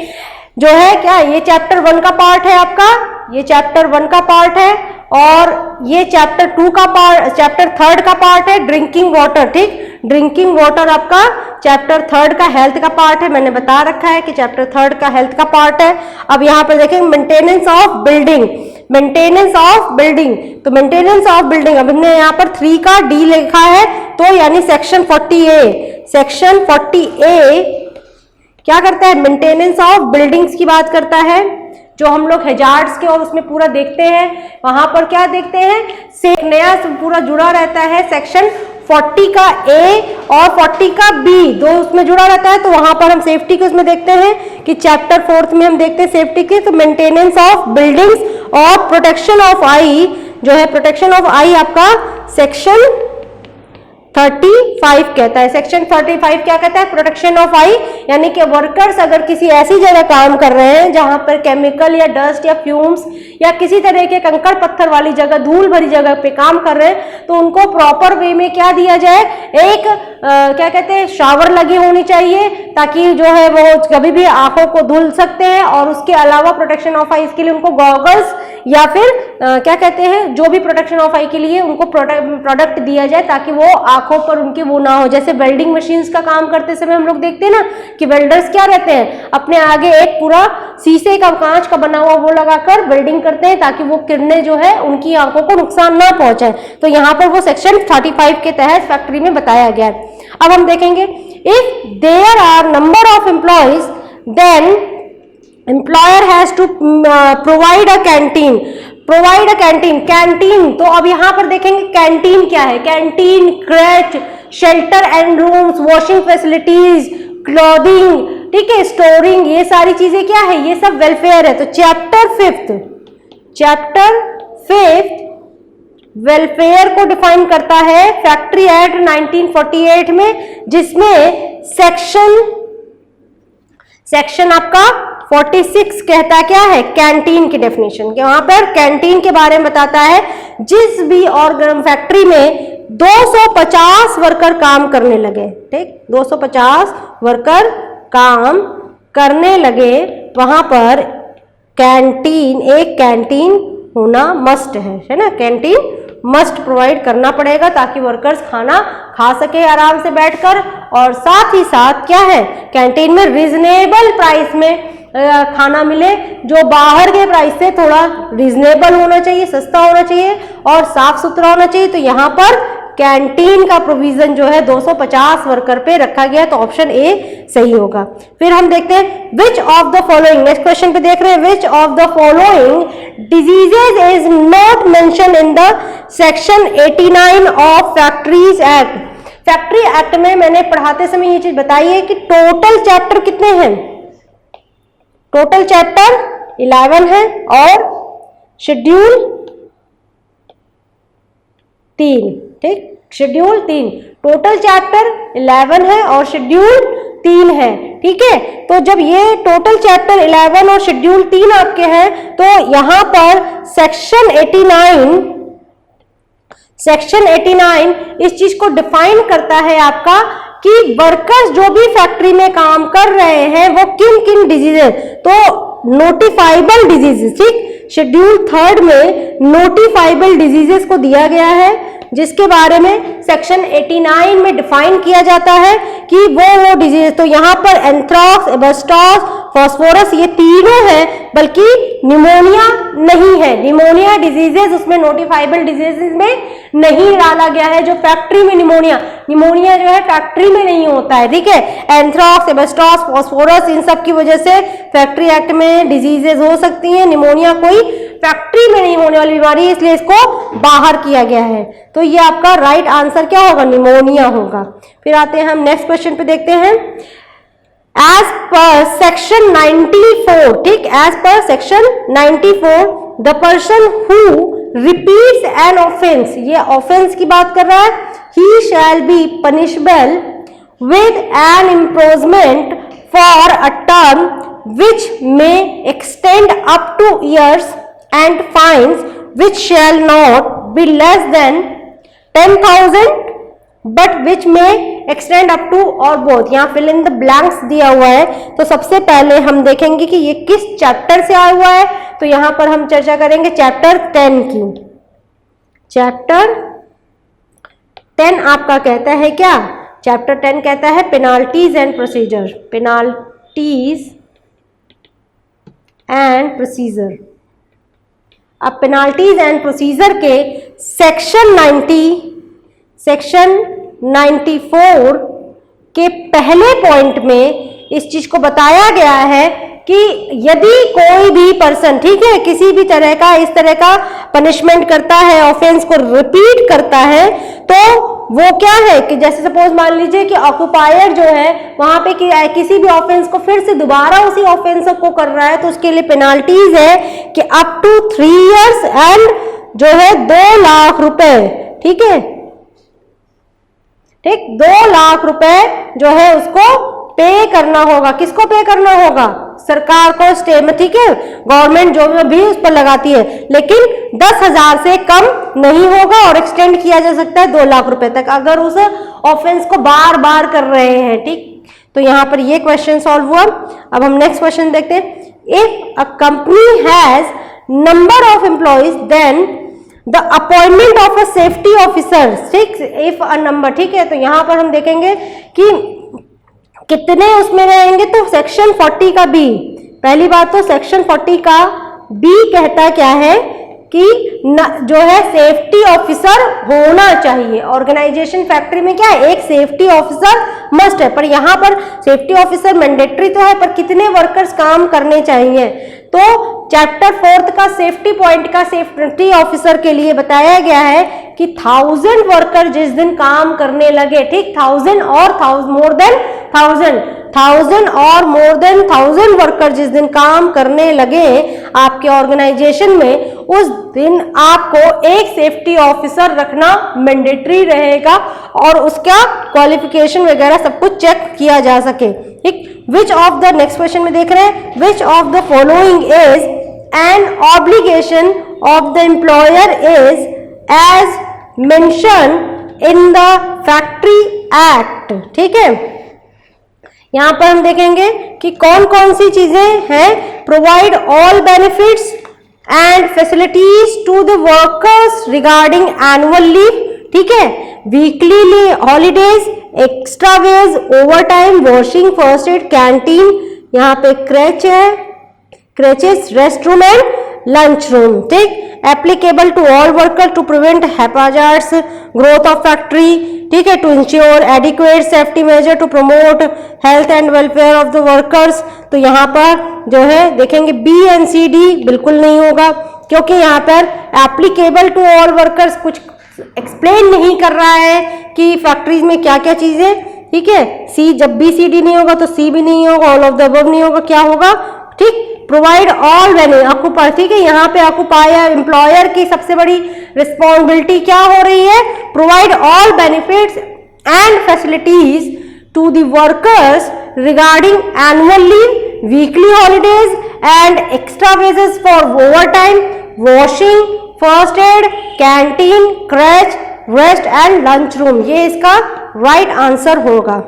जो है क्या, ये चैप्टर 1 का पार्ट है आपका, ये चैप्टर 1 का पार्ट है और ये चैप्टर 2 का पार्ट, चैप्टर 3 का पार्ट है ड्रिंकिंग वाटर, ठीक। ड्रिंकिंग वाटर आपका चैप्टर 3 का हेल्थ का पार्ट है, मैंने बता रखा है कि चैप्टर 3 का हेल्थ का पार्ट है। अब यहाँ पर देखेंगे maintenance of building, maintenance of building, तो मेंटेनेंस ऑफ बिल्डिंग अब हमने यहाँ पर 3 का D लिखा है, तो यानी सेक्शन 40A, सेक्शन 40A क्या करता है? मेंटेनेंस ऑफ बिल्डिंग्स की बात करता है। जो हम लोग हैजार्ड्स के और उसमें पूरा देखते हैं, वहां पर क्या देखते हैं? से नया पूरा जुड़ा रहता है सेक्शन 40 का ए और 40 का बी दो उसमें जुड़ा रहता है, तो वहां पर हम सेफ्टी के उसमें देखते हैं कि चैप्टर 4 में हम देखते हैं सेफ्टी के, तो मेंटेनेंस ऑफ बिल्डिंग्स और प्रोटेक्शन ऑफ आई जो है, प्रोटेक्शन ऑफ आई आपका सेक्शन 35 कहता है। सेक्शन 35 क्या कहता है? प्रोटेक्शन ऑफ आई, यानी कि वर्कर्स अगर किसी ऐसी जगह काम कर रहे हैं जहां पर केमिकल या डस्ट या फ्यूम्स या किसी तरह के कंकड़ पत्थर वाली जगह, धूल भरी जगह पे काम कर रहे हैं, तो उनको प्रॉपर वे में क्या दिया जाए, एक क्या कहते हैं, शावर लगी होनी चाहिए, ताकि जो है वो कभी भी आंखों को धुल सकते हैं। और उसके अलावा प्रोटेक्शन ऑफ आई, इसके लिए उनको गॉगल्स या फिर क्या कहते हैं, जो भी प्रोटेक्शन ऑफ आई के लिए उनको प्रोडक्ट दिया जाए, ताकि वो आंखों पर उनके वो ना हो। जैसे वेल्डिंग मशीन्स का काम करते समय हम लोग देखते हैं ना कि वेल्डर्स क्या रहते हैं, अपने आगे एक पूरा शीशे का, कांच का बना हुआ वो लगाकर वेल्डिंग करते हैं, ताकि वो किरणें जो है उनकी आंखों को नुकसान ना पहुंचाए। तो यहाँ पर वो सेक्शन 35 के तहत फैक्ट्री में बताया गया है। अब हम देखेंगे, if there are number of employees then employer has to provide a canteen. Provide a canteen, canteen, तो अब यहां पर देखेंगे कैंटीन क्या है। Canteen, creche, shelter and rooms, washing facilities, clothing, ठीक है, स्टोरिंग, ये सारी चीजें क्या है, ये सब वेलफेयर है। तो चैप्टर 5 वेलफेयर को डिफाइन करता है फैक्ट्री एक्ट 1948 में, जिसमें सेक्शन आपका 46 कहता क्या है, कैंटीन की डेफिनेशन के, वहां पर कैंटीन के बारे में बताता है। जिस भी और फैक्ट्री में 250 वर्कर काम करने लगे, ठीक, 250 वर्कर काम करने लगे, वहां पर कैंटीन, एक कैंटीन होना मस्ट है ना, कैंटीन मस्ट प्रोवाइड करना पड़ेगा, ताकि वर्कर्स खाना खा सके आराम से बैठकर। और साथ ही साथ क्या है, कैंटीन में रीजनेबल प्राइस में खाना मिले, जो बाहर के प्राइस से थोड़ा रीजनेबल होना चाहिए, सस्ता होना चाहिए और साफ सुथरा होना चाहिए। तो यहाँ पर कैंटीन का प्रोविजन जो है 250 वर्कर पे रखा गया, तो ऑप्शन ए सही होगा। फिर हम देखते हैं, which of the following, next question पे देख रहे हैं, which of the following diseases is not mention in the section 89 of factories act. Factory act में मैंने पढ़ाते समय ये चीज बताई है कि टोटल चैप्टर कितने हैं, टोटल चैप्टर 11 है और शेड्यूल 3, ठीक, शेड्यूल 3, टोटल चैप्टर 11 है और शेड्यूल 3 है, ठीक है। तो जब ये टोटल चैप्टर 11 और शेड्यूल 3 आपके हैं, तो यहां पर सेक्शन 89 इस चीज को डिफाइन करता है आपका कि वर्कर्स जो भी फैक्ट्री में काम कर रहे हैं वो किन किन डिजीजेस, तो नोटिफाइबल डिजीजेस, ठीक, शेड्यूल 3 में नोटिफाइबल डिजीजेस को दिया गया है, जिसके बारे में सेक्शन 89 में डिफाइन किया जाता है कि वो डिजीज। तो यहाँ पर एंथ्राक्स, एबेस्टॉस, फॉस्फोरस, ये तीनों हैं, बल्कि निमोनिया नहीं है। निमोनिया डिजीजेस उसमें नोटिफाइबल डिजीजेस में नहीं डाला गया है। जो फैक्ट्री में निमोनिया जो है फैक्ट्री में नहीं होता है, ठीक है। एंथ्राक्स, एबेस्टॉस, फॉस्फोरस, इन सब की वजह से फैक्ट्री एक्ट में डिजीजेस हो सकती हैं। निमोनिया कोई फैक्ट्री में नहीं होने वाली बीमारी है, इसलिए इसको बाहर किया गया है। तो ये आपका राइट आंसर क्या होगा, निमोनिया होगा। फिर आते हैं हम नेक्स्ट क्वेश्चन पे, देखते हैं, एज पर सेक्शन 94, ठीक, एज पर section 94 the person who repeats an offence, ये ऑफेंस की बात कर रहा है, he shall be punishable with an imprisonment for a term which may extend up to years and fines which shall not be less than 10,000 but which may extend up to or both। यहाँ fill in the blanks दिया हुआ है। तो सबसे पहले हम देखेंगे कि ये किस चैप्टर से आया हुआ है। तो यहाँ पर हम चर्चा करेंगे चैप्टर 10 की। चैप्टर 10 आपका कहता है क्या, चैप्टर 10 कहता है penalties and procedure, penalties and procedure. अब पेनाल्टीज एंड प्रोसीजर के सेक्शन 94 के पहले पॉइंट में इस चीज को बताया गया है कि यदि कोई भी पर्सन, ठीक है, किसी भी तरह का इस तरह का पनिशमेंट करता है, ऑफेंस को रिपीट करता है, तो वो क्या है कि जैसे सपोज मान लीजिए कि ऑक्यूपायर जो है वहां पे किसी भी ऑफेंस को फिर से दोबारा उसी ऑफेंस को कर रहा है तो उसके लिए पेनाल्टीज है कि अप टू 3 years एंड जो है 2 लाख रुपए, ठीक है, ठीक, 2 लाख रुपए जो है उसको पे करना होगा। किसको पे करना होगा? सरकार को, स्टेट में, ठीक है, गवर्नमेंट जो भी उस पर लगाती है, लेकिन 10,000 से कम नहीं होगा और एक्सटेंड किया जा सकता है 2 लाख रुपए तक अगर उस ऑफेंस को बार बार कर रहे हैं, ठीक। तो यहाँ पर ये क्वेश्चन सॉल्व हुआ। अब हम नेक्स्ट क्वेश्चन देखते हैं। If a company has number of employees then the appointment of a safety officer, ठीक, इफ अ नंबर, ठीक है। तो यहाँ पर हम देखेंगे कि कितने उसमें रहेंगे, तो सेक्शन 40 का बी, पहली बात तो सेक्शन 40 का बी कहता क्या है कि जो है सेफ्टी ऑफिसर होना चाहिए। ऑर्गेनाइजेशन फैक्ट्री में क्या है, एक सेफ्टी ऑफिसर मस्ट है, पर यहाँ पर सेफ्टी ऑफिसर मैंडेटरी तो है, पर कितने वर्कर्स काम करने चाहिए? तो चैप्टर 4 का सेफ्टी पॉइंट का सेफ्टी ऑफिसर के लिए बताया गया है कि 1000 वर्कर जिस दिन काम करने लगे, ठीक, 1000 और मोर देन 1000 और मोर देन 1000 वर्कर जिस दिन काम करने लगे आपके ऑर्गेनाइजेशन में, उस दिन आपको एक सेफ्टी ऑफिसर रखना मैंडेटरी रहेगा और उसका क्वालिफिकेशन वगैरह सब कुछ चेक किया जा सके, ठीक। Which of the, next question में देख रहे हैं, which of the following is an obligation of the employer is as mention in the factory act, ठीक है। यहां पर हम देखेंगे कि कौन कौन सी चीजें हैं। Provide all benefits and facilities to the workers regarding annual leave, ठीक है, weekly holidays, extra wage, overtime, washing, first aid, canteen, यहाँ पे क्रेच है, creches, rest room and lunch room, ठीक। Applicable to all worker to prevent hazards growth of factory, ठीक है, to ensure adequate safety measure to promote health and welfare of the workers. तो यहाँ पर जो है देखेंगे बी एंड सी डी बिल्कुल नहीं होगा, क्योंकि यहाँ पर एप्लीकेबल टू ऑल वर्कर्स कुछ एक्सप्लेन नहीं कर रहा है कि फैक्ट्रीज में क्या क्या चीजें, ठीक है। सी, जब बी सी डी नहीं होगा तो सी भी नहीं होगा, ऑल ऑफ द अबव नहीं होगा, क्या होगा, ठीक, प्रोवाइड ऑल ऑक्यूपायर, ठीक है। यहाँ पे ऑक्यूपायर एम्प्लॉयर की सबसे बड़ी रिस्पॉन्सिबिलिटी क्या हो रही है, provide all benefits and facilities to the workers regarding annual leave, weekly holidays and extra wages for overtime, washing, first aid, canteen, creche, rest and lunch room. ये इसका right answer होगा।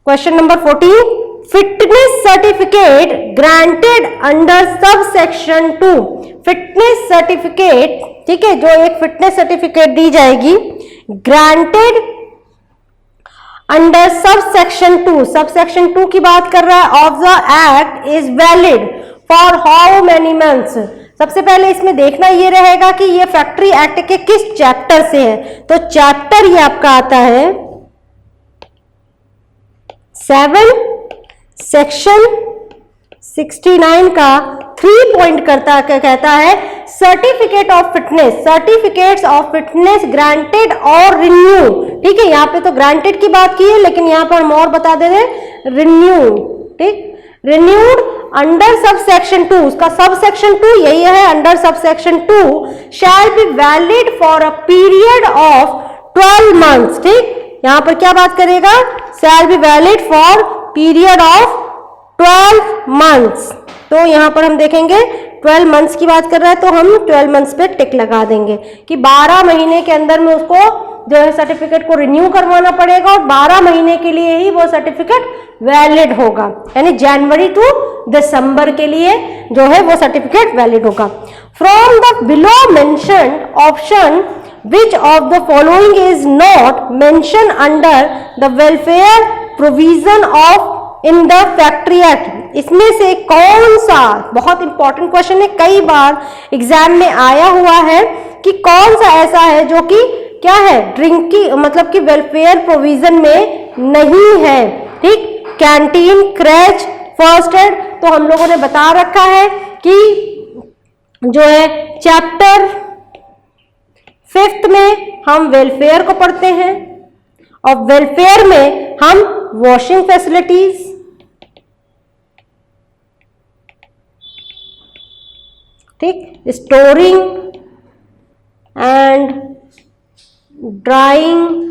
Question number 14, fitness certificate granted under sub section 2, fitness certificate, ठीक है, जो एक fitness certificate दी जाएगी granted under sub section 2, sub section 2 की बात कर रहा है, of the act is valid for how many months. सबसे पहले इसमें देखना ये रहेगा कि ये फैक्ट्री एक्ट के किस चैप्टर से है। तो चैप्टर ये आपका आता है 7 सेक्शन 69 का 3 पॉइंट कहता है certificate of fitness, certificates of fitness granted और रिन्यू, ठीक है। यहाँ पे तो ग्रांटेड की बात की है, लेकिन यहाँ पर हम और बता दे रहे रिन्यू, ठीक, रिन्यूड अंडर सब सेक्शन 2, उसका सब सेक्शन 2 यही है, under sub section 2 shall be valid for a period of 12 months, ठीक। यहां पर क्या बात करेगा, shall be valid for period of 12 months. तो यहां पर हम देखेंगे 12 मंथ्स की बात कर रहा है, तो हम 12 मंथ्स पे टिक लगा देंगे कि 12 महीने के अंदर में उसको जो है सर्टिफिकेट को रिन्यू करवाना पड़ेगा और 12 महीने के लिए ही वो सर्टिफिकेट वैलिड होगा, यानी जनवरी टू दिसंबर के लिए जो है वो सर्टिफिकेट वैलिड होगा। From the below mentioned option which of the following is not mentioned under the welfare provision of in the factory act, इसमें से कौन सा, बहुत इंपॉर्टेंट क्वेश्चन है, कई बार एग्जाम में आया हुआ है कि कौन सा ऐसा है जो कि क्या है ड्रिंक की मतलब कि वेलफेयर प्रोविजन में नहीं है, ठीक। कैंटीन, क्रैच, फर्स्ट एड, तो हम लोगों ने बता रखा है कि जो है चैप्टर 5th में हम वेलफेयर को पढ़ते हैं, और वेलफेयर में हम वॉशिंग फैसिलिटीज, ठीक, स्टोरिंग एंड ड्राइंग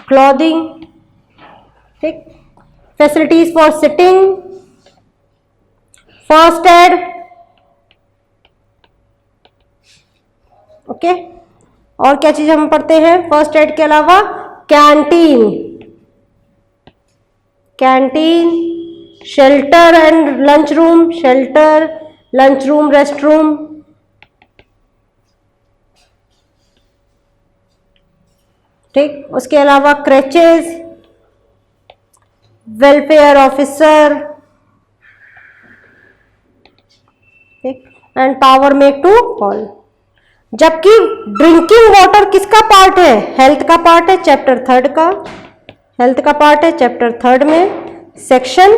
क्लॉथिंग, ठीक, facilities for sitting, first aid, okay. और क्या चीज हम पढ़ते हैं फर्स्ट एड के अलावा? Canteen, canteen, shelter and lunch room, shelter, lunch room, rest room, ठीक। उसके अलावा क्रेचेस, वेलफेयर ऑफिसर, ठीक, and power make to call. जबकि ड्रिंकिंग वाटर किसका पार्ट है? हेल्थ का पार्ट है, चैप्टर 3 का, हेल्थ का पार्ट है चैप्टर 3 में, सेक्शन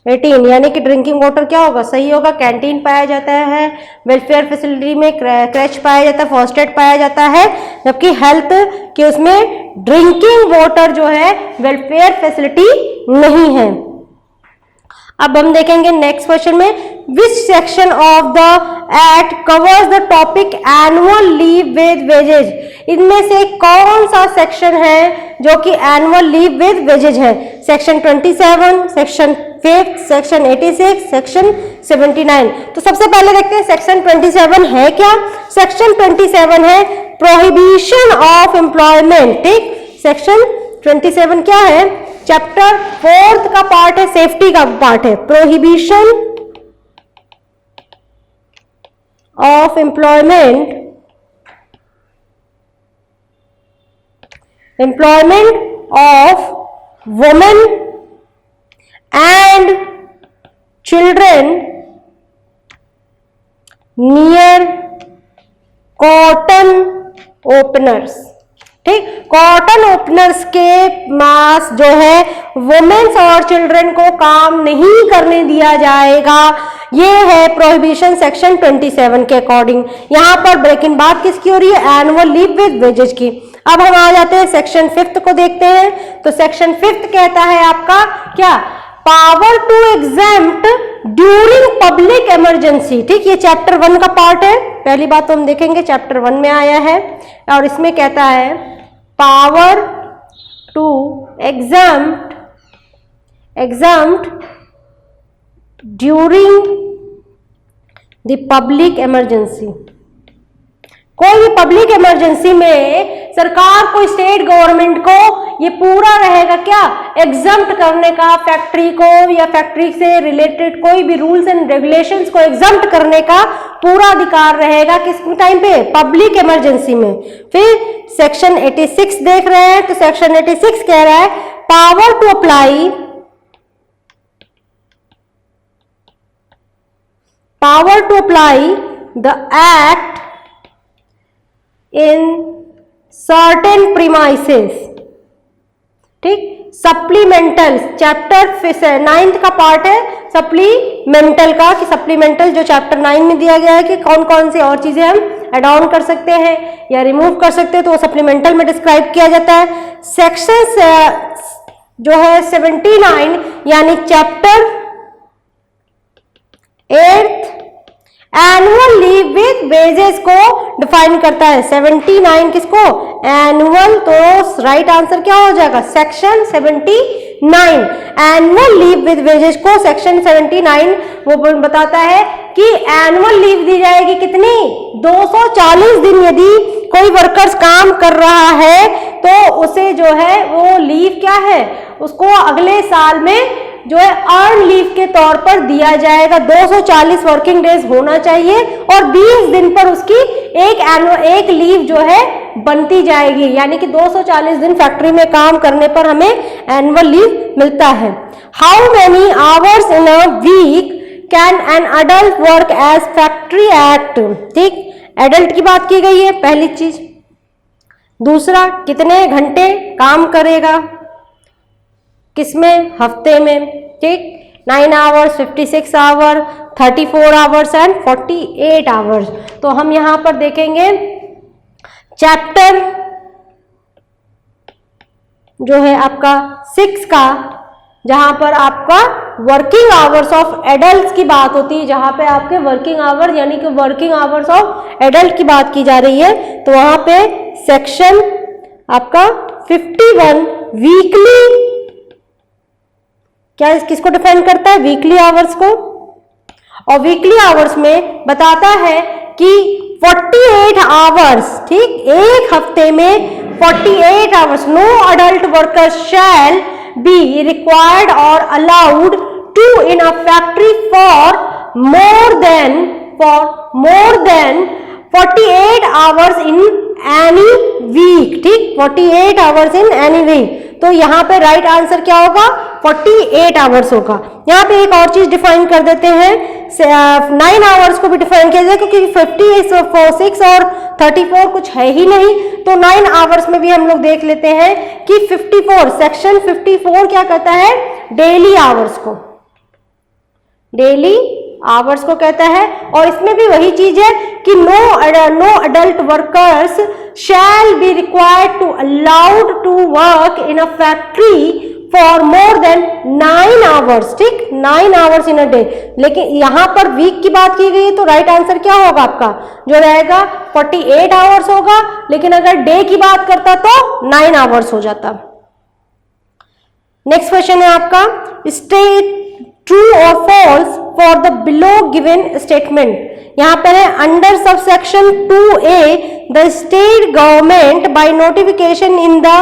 18। यानी कि ड्रिंकिंग वाटर क्या होगा? सही होगा, कैंटीन पाया जाता है, वेलफेयर फैसिलिटी में क्रैच पाया जाता है, फर्स्ट एड पाया जाता है, जबकि हेल्थ के उसमें ड्रिंकिंग वाटर जो है वेलफेयर फैसिलिटी नहीं है। अब हम देखेंगे नेक्स्ट क्वेश्चन में, which section of the act covers the topic annual leave with wages? इनमें से कौन सा सेक्शन है जो कि एनुअल लीव विद वेजेज है? Section 27, section 5, section 86, section 79। तो सबसे पहले देखते हैं सेक्शन 27 है क्या। सेक्शन 27 है प्रोहिबिशन ऑफ एम्प्लॉयमेंट, ठीक। सेक्शन 27 क्या है? चैप्टर 4 का पार्ट है, सेफ्टी का पार्ट है, prohibition of employment, employment of women and children near cotton openers, ठीक। कॉटन ओपनर्स के मास जो है वुमेन्स और चिल्ड्रन को काम नहीं करने दिया जाएगा। ये है प्रोहिबिशन सेक्शन 27 के अकॉर्डिंग। यहां पर ब्रेकिंग बात किसकी हो रही है? एनुअल लीव विद वेजेज की। अब हम आ जाते हैं सेक्शन 5 को देखते हैं। तो सेक्शन 5 कहता है आपका क्या? Power to exempt during public emergency, ठीक। ये चैप्टर 1 का पार्ट है। पहली बात तो हम देखेंगे चैप्टर 1 में आया है, और इसमें कहता है power to exempt during the public emergency. कोई भी पब्लिक इमरजेंसी में सरकार को, स्टेट गवर्नमेंट को ये पूरा रहेगा क्या? एग्जम्प्ट करने का फैक्ट्री को, या फैक्ट्री से रिलेटेड कोई भी रूल्स एंड रेगुलेशंस को एग्जम्प्ट करने का पूरा अधिकार रहेगा। किस टाइम पे? पब्लिक इमरजेंसी में। फिर सेक्शन 86 देख रहे हैं, तो सेक्शन 86 कह रहा है power to apply, power to apply the act in certain premises, ठीक। सप्लीमेंटल, चैप्टर 9 का पार्ट है सप्लीमेंटल का, कि सप्लीमेंटल जो चैप्टर 9 में दिया गया है कि कौन कौन सी और चीजें हम एड ऑन कर सकते हैं या रिमूव कर सकते हैं, तो वो सप्लीमेंटल में डिस्क्राइब किया जाता है। सेक्शन जो है 79 यानी chapter 8 annual leave with wages को डिफाइन करता है। 79 किसको? एनुअल। तो राइट आंसर क्या हो जाएगा? Section 79 annual leave with wages को सेक्शन 79 वो बताता है कि एनुअल लीव दी जाएगी कितनी? 240 दिन। यदि कोई वर्कर्स काम कर रहा है तो उसे जो है वो लीव क्या है, उसको अगले साल में जो है अर्न लीव के तौर पर दिया जाएगा। 240 वर्किंग डेज होना चाहिए और 20 दिन पर उसकी एक लीव जो है बनती जाएगी, यानी कि 240 दिन फैक्ट्री में काम करने पर हमें एनुअल लीव मिलता है। How many hours in a week can an adult work as factory act, ठीक। एडल्ट की बात की गई है पहली चीज। दूसरा, कितने घंटे काम करेगा, किसमें? हफ्ते में, ठीक। 9 hours, 56 hour, 34 hours and 48 hours. तो हम यहाँ पर देखेंगे चैप्टर जो है आपका 6 का, जहां पर आपका वर्किंग आवर्स ऑफ एडल्ट की बात होती है, जहां पे आपके वर्किंग आवर्स यानी कि वर्किंग आवर्स ऑफ एडल्ट की बात की जा रही है, तो वहां पे सेक्शन आपका 51 वीकली क्या किसको डिफाइन करता है, वीकली आवर्स को। और वीकली आवर्स में बताता है कि 48 आवर्स, ठीक, एक हफ्ते में 48 hours, no adult worker shall be required or allowed to in a factory for more than 48 hours in any week, ठीक, 48 hours in any week। तो यहाँ पे राइट आंसर क्या होगा, 48 आवर्स होगा। यहाँ पे एक और चीज डिफाइन कर देते हैं, 9 आवर्स को भी डिफाइन किया जाए, क्योंकि 56 और 34 कुछ है ही नहीं, तो 9 आवर्स में भी हम लोग देख लेते हैं कि 54 सेक्शन 54 क्या कहता है, डेली आवर्स को, डेली आवर्स को कहता है। और इसमें भी वही चीज है कि no adult workers shall be required to allowed to work in a factory for more than 9 hours, ठीक, 9 आवर्स इन अ डे। लेकिन यहां पर वीक की बात की गई है, तो राइट आंसर क्या होगा आपका, जो रहेगा 48 आवर्स होगा, लेकिन अगर डे की बात करता तो 9 आवर्स हो जाता। नेक्स्ट क्वेश्चन है आपका, स्टेट ट्रू और false for the below given statement. यहां पर है under subsection 2A the state government by notification in the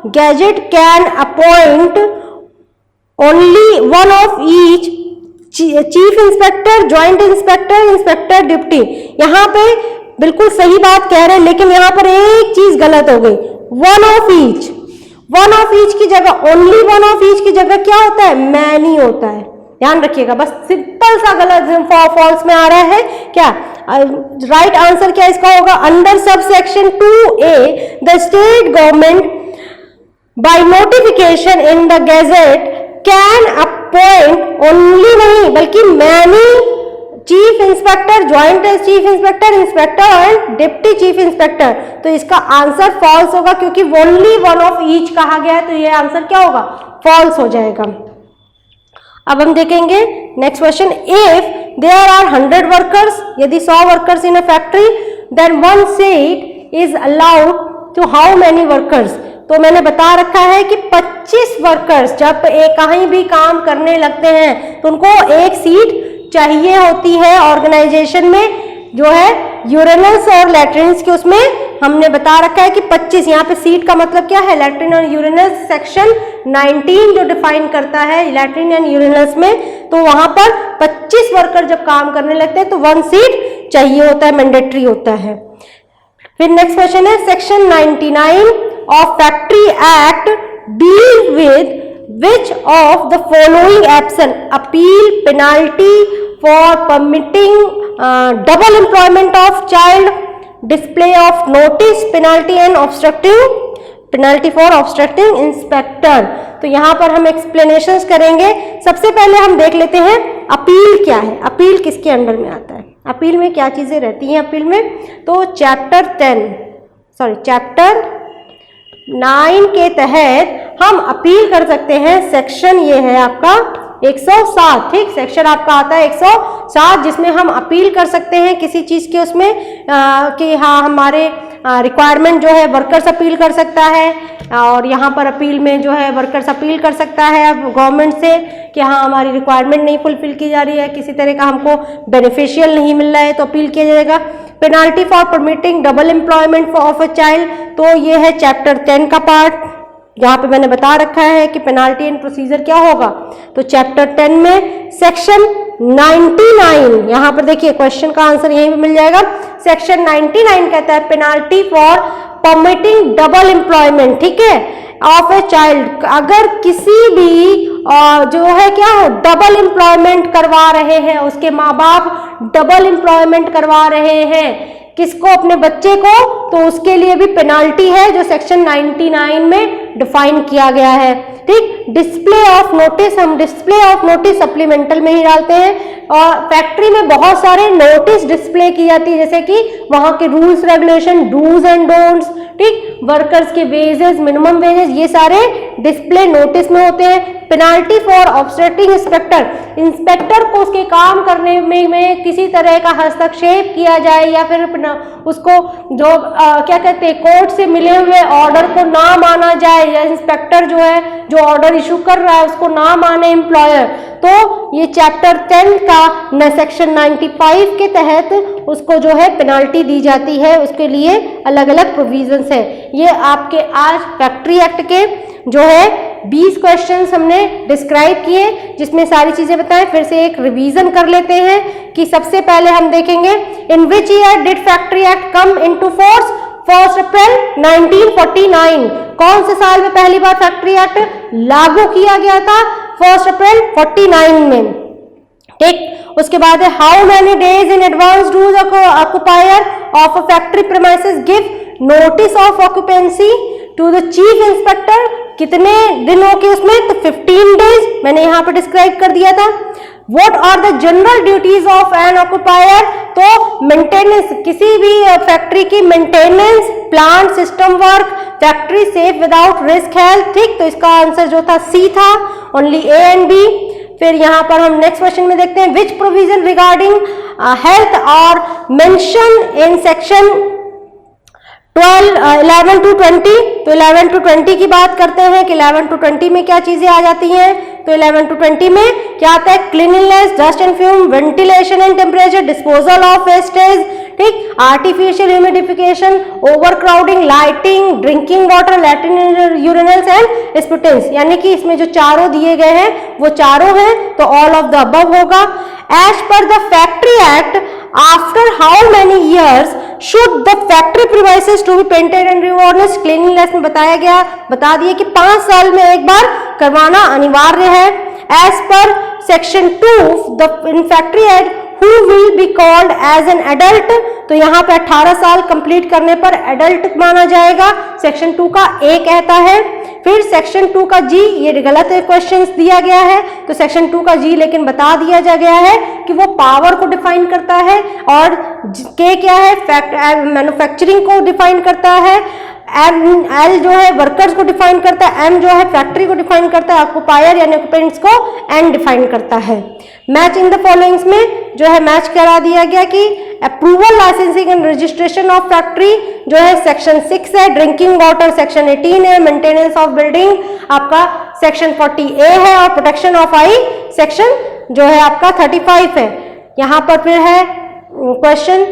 gazette can appoint only one of each chief inspector, joint inspector, inspector deputy. यहां पे बिल्कुल सही बात कह रहे हैं, लेकिन यहां पर एक चीज गलत हो गई, one of each. One of each की जगह, ओनली वन ऑफ ईच की जगह क्या होता है, मैनी होता है, ध्यान रखिएगा। बस सिंपल सा गलत फॉल्स में आ रहा है क्या, राइट आंसर क्या इसका होगा, अंडर सब section 2A the state government by notification in the gazette can appoint only नहीं बल्कि many chief inspector, joint chief inspector, inspector और डिप्टी चीफ इंस्पेक्टर। तो इसका आंसर फॉल्स होगा, क्योंकि ओनली वन ऑफ ईच कहा गया है, तो ये आंसर क्या होगा, फॉल्स हो जाएगा। अब हम देखेंगे next question, if there are 100 workers, यदि 100 workers in a factory, then one seat is allowed to how many workers. तो मैंने बता रखा है कि 25 वर्कर्स जब कहीं भी काम करने लगते हैं तो उनको एक सीट चाहिए होती है ऑर्गेनाइजेशन में, जो है यूरेनल्स और लैट्रिन्स के, उसमें हमने बता रखा है कि 25। यहाँ पे सीट का मतलब क्या है, लैट्रिन और यूरेनल्स सेक्शन 19 जो डिफाइन करता है लैट्रिन एंड यूरेनल्स में, तो वहां पर 25 वर्कर जब काम करने लगते हैं तो 1 सीट चाहिए होता है, मैंडेटरी होता है। फिर नेक्स्ट क्वेश्चन है, section 99 of factory act deal with which of the following action, appeal, penalty for permitting double employment of child, display of notice, penalty and obstructive, penalty for obstructing inspector। तो यहाँ पर हम explanations करेंगे। सबसे पहले हम देख लेते हैं अपील क्या है, अपील किसके अंडर में आता है, अपील में क्या चीजें रहती हैं अपील में। तो चैप्टर 9 के तहत हम अपील कर सकते हैं। सेक्शन ये है आपका 107, ठीक, सेक्शन आपका आता है 107, जिसमें हम अपील कर सकते हैं किसी चीज के उसमें कि हाँ हमारे रिक्वायरमेंट जो है वर्कर्स अपील कर सकता है, और यहाँ पर अपील में जो है वर्कर्स अपील कर सकता है गवर्नमेंट से कि हाँ हमारी रिक्वायरमेंट नहीं फुलफिल की जा रही है, किसी तरह का हमको बेनिफिशियल नहीं मिल रहा है, तो अपील किया जाएगा। Penalty for permitting double employment of a child, तो ये है चैप्टर 10 का पार्ट, यहाँ पे मैंने बता रखा है कि पेनाल्टी एंड प्रोसीजर क्या होगा। तो चैप्टर 10 में सेक्शन 99, यहाँ पर देखिए क्वेश्चन का आंसर यहीं पे मिल जाएगा। सेक्शन 99 कहता है penalty for permitting double employment, ठीक है, ऑफ ए चाइल्ड। अगर किसी भी जो है क्या हो डबल एम्प्लॉयमेंट करवा रहे हैं, उसके माँ बाप डबल एम्प्लॉयमेंट करवा रहे हैं किसको, अपने बच्चे को, तो उसके लिए भी पेनाल्टी है जो सेक्शन 99 में डिफाइन किया गया है, ठीक। डिस्प्ले ऑफ नोटिस, हम डिस्प्ले ऑफ नोटिस सप्लीमेंटल में ही डालते हैं। और फैक्ट्री में बहुत सारे नोटिस डिस्प्ले की जाती है, जैसे कि वहां के rules regulation, dos and don'ts, ठीक, वर्कर्स के वेजेस, मिनिमम वेजेस, ये सारे डिस्प्ले नोटिस में होते हैं। Penalty for obstructing inspector, inspector को उसके काम करने में किसी तरह का हस्तक्षेप किया जाए या फिर उसको जो क्या कहते हैं कोर्ट से मिले हुए ऑर्डर को ना माना जाए, या इंस्पेक्टर जो है जो ऑर्डर इशू कर रहा है उसको ना माने एम्प्लॉयर, तो ये चैप्टर 10 का सेक्शन 95 के तहत उसको जो है पेनाल्टी दी जाती है। उसके लिए अलग अलग प्रोविजंस है। ये आपके आज फैक्ट्री एक्ट के जो है 20 क्वेश्चंस हमने डिस्क्राइब किए, जिसमें सारी चीजें बताएं। फिर से एक रिवीजन कर लेते हैं कि सबसे पहले हम देखेंगे in which year did factory act come into force? 1 April 1949। कौन से साल में पहली बार फैक्ट्री एक्ट लागू किया गया था? 1 अप्रैल 49 में, ठीक। उसके बाद है how many days in advance do the occupier of a factory premises give notice of occupancy to the chief inspector? कितने दिनों के उसमें? तो 15 डेज मैंने यहाँ पे डिस्क्राइब कर दिया था। What are the general duties of an occupier? तो मेंटेनेंस, किसी भी फैक्ट्री की maintenance, plant system work, factory safe without risk health, ठीक। तो इसका आंसर जो था सी था, ओनली ए एंड बी। फिर यहाँ पर हम नेक्स्ट क्वेश्चन में देखते हैं विच प्रोविजन रिगार्डिंग हेल्थ और मेंशन इन सेक्शन 11 to 20। तो 11 to 20 की बात करते हैं कि 11 to 20 में क्या चीजें आ जाती हैं। तो 11 to 20 में क्या आता है? Cleanliness, dust and fume, ventilation and temperature, disposal of wastage, ठीक, artificial humidification, overcrowding, lighting, drinking water, latrine urinals and spittoons. यानी कि इसमें जो चारों दिए गए हैं वो चारों हैं, तो ऑल ऑफ द अबव होगा। As per the factory act after how many years should the factory premises to be painted and revarnish? Cleanliness में बता दिया कि 5 साल में एक बार करवाना अनिवार्य है। एज पर section 2 the in factory act who will be called as an adult? तो यहाँ पे 18 साल कंप्लीट करने पर एडल्ट माना जाएगा, सेक्शन 2 का ए कहता है। फिर सेक्शन 2 का जी, ये गलत क्वेश्चन दिया गया है, तो सेक्शन 2 का जी लेकिन बता दिया जा गया है कि वो पावर को डिफाइन करता है, और के क्या है? मैन्युफैक्चरिंग को डिफाइन करता है। एल जो है वर्कर्स को डिफाइन करता है, एम जो है फैक्ट्री को डिफाइन करता है, ऑक्यूपायर यानी ऑक्यूपेंट्स को एन डिफाइन करता है। मैच इन द फॉलोइंग्स में जो है मैच करा दिया गया कि approval, licensing and registration of factory जो है सेक्शन 6 है, ड्रिंकिंग वाटर सेक्शन 18 है, मेंटेनेंस ऑफ बिल्डिंग आपका सेक्शन 40A है, और प्रोटेक्शन ऑफ आई सेक्शन जो है आपका 35 है। यहाँ पर फिर है क्वेश्चन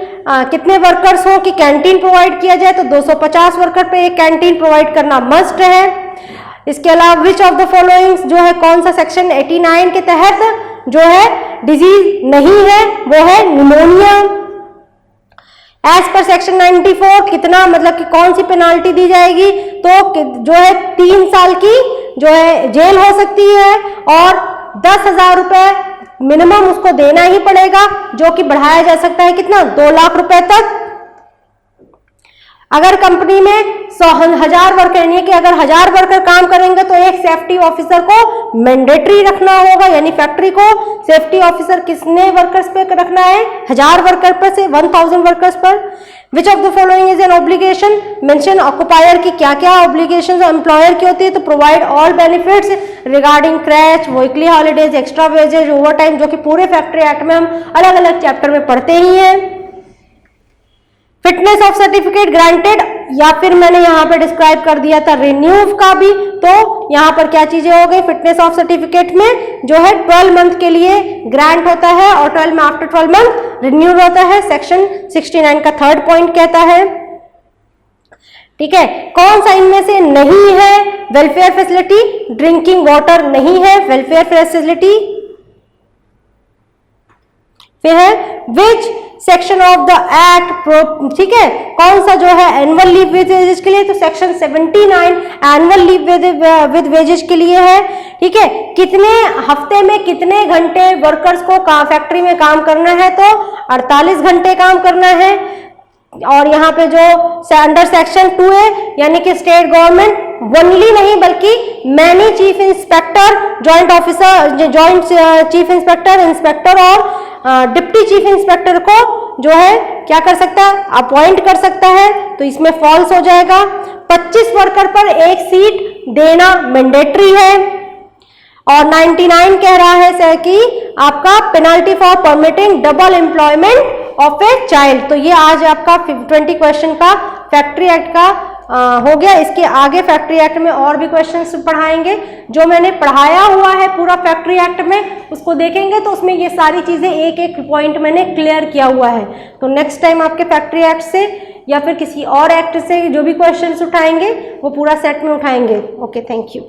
कितने वर्कर्स हो कि कैंटीन प्रोवाइड किया जाए? तो 250 वर्कर पे एक कैंटीन प्रोवाइड करना मस्ट है। इसके अलावा विच ऑफ द फॉलोइंग्स जो है कौन सा सेक्शन 89 के तहत जो है डिजीज नहीं है? वो है निमोनिया। एज पर सेक्शन 94 कितना मतलब कि कौन सी पेनाल्टी दी जाएगी? तो जो है 3 साल की जो है जेल हो सकती है, और 10,000 रुपए मिनिमम उसको देना ही पड़ेगा, जो कि बढ़ाया जा सकता है कितना? 2 लाख रुपए तक। अगर कंपनी में 1,000 वर्कर, यानी कि अगर 1000 वर्कर काम करेंगे तो एक सेफ्टी ऑफिसर को मैंडेटरी रखना होगा, यानी फैक्ट्री को सेफ्टी ऑफिसर कितने वर्कर्स पे रखना है? 1000 वर्कर पर से 1000 वर्कर्स पर। Which of the following is an obligation? Mention occupier की क्या क्या ऑब्लिगेशन एम्प्लॉयर की होती है? तो provide all benefits regarding creche, weekly holidays, extra wages, overtime, जो कि पूरे फैक्ट्री एक्ट में हम अलग अलग चैप्टर में पढ़ते ही हैं। फिटनेस ऑफ सर्टिफिकेट ग्रांटेड, या फिर मैंने यहाँ पे डिस्क्राइब कर दिया था रिन्यू का भी, तो यहाँ पर क्या चीजें हो गई? फिटनेस ऑफ सर्टिफिकेट में जो है 12 मंथ के लिए ग्रांट होता है, और 12 में आफ्टर 12 मंथ रिन्यू होता है, सेक्शन 69 का 3rd पॉइंट कहता है। ठीक है, कौन सा इनमें से नहीं है? वेलफेयर फैसिलिटी, ड्रिंकिंग वाटर नहीं है वेलफेयर फैसिलिटी। फिर है विच सेक्शन ऑफ द एक्ट, ठीक है, कौन सा जो है एनुअल लीव विद वेजेस के लिए? तो section 79 annual leave with wages के लिए है। ठीक है, कितने हफ्ते में कितने घंटे वर्कर्स को फैक्ट्री में काम करना है? तो 48 घंटे काम करना है। और यहाँ पे जो अंडर सेक्शन 2A यानी कि स्टेट गवर्नमेंट वनली नहीं बल्कि many chief inspector, joint officer, joint chief inspector, inspector और डिप्टी चीफ इंस्पेक्टर को जो है क्या कर सकता है, अपॉइंट कर सकता है। तो इसमें फॉल्स हो जाएगा। 25 वर्कर पर एक सीट देना मैंडेटरी है। और 99 कह रहा है सर कि आपका penalty for permitting double employment of a child. तो ये आज आपका 20 क्वेश्चन का फैक्ट्री एक्ट का हो गया। इसके आगे फैक्ट्री एक्ट में और भी क्वेश्चंस पढ़ाएंगे। जो मैंने पढ़ाया हुआ है पूरा फैक्ट्री एक्ट में उसको देखेंगे तो उसमें ये सारी चीजें एक एक पॉइंट मैंने क्लियर किया हुआ है। तो नेक्स्ट टाइम आपके फैक्ट्री एक्ट से या फिर किसी और एक्ट से जो भी क्वेश्चंस उठाएंगे वो पूरा सेट में उठाएंगे। Okay, thank you.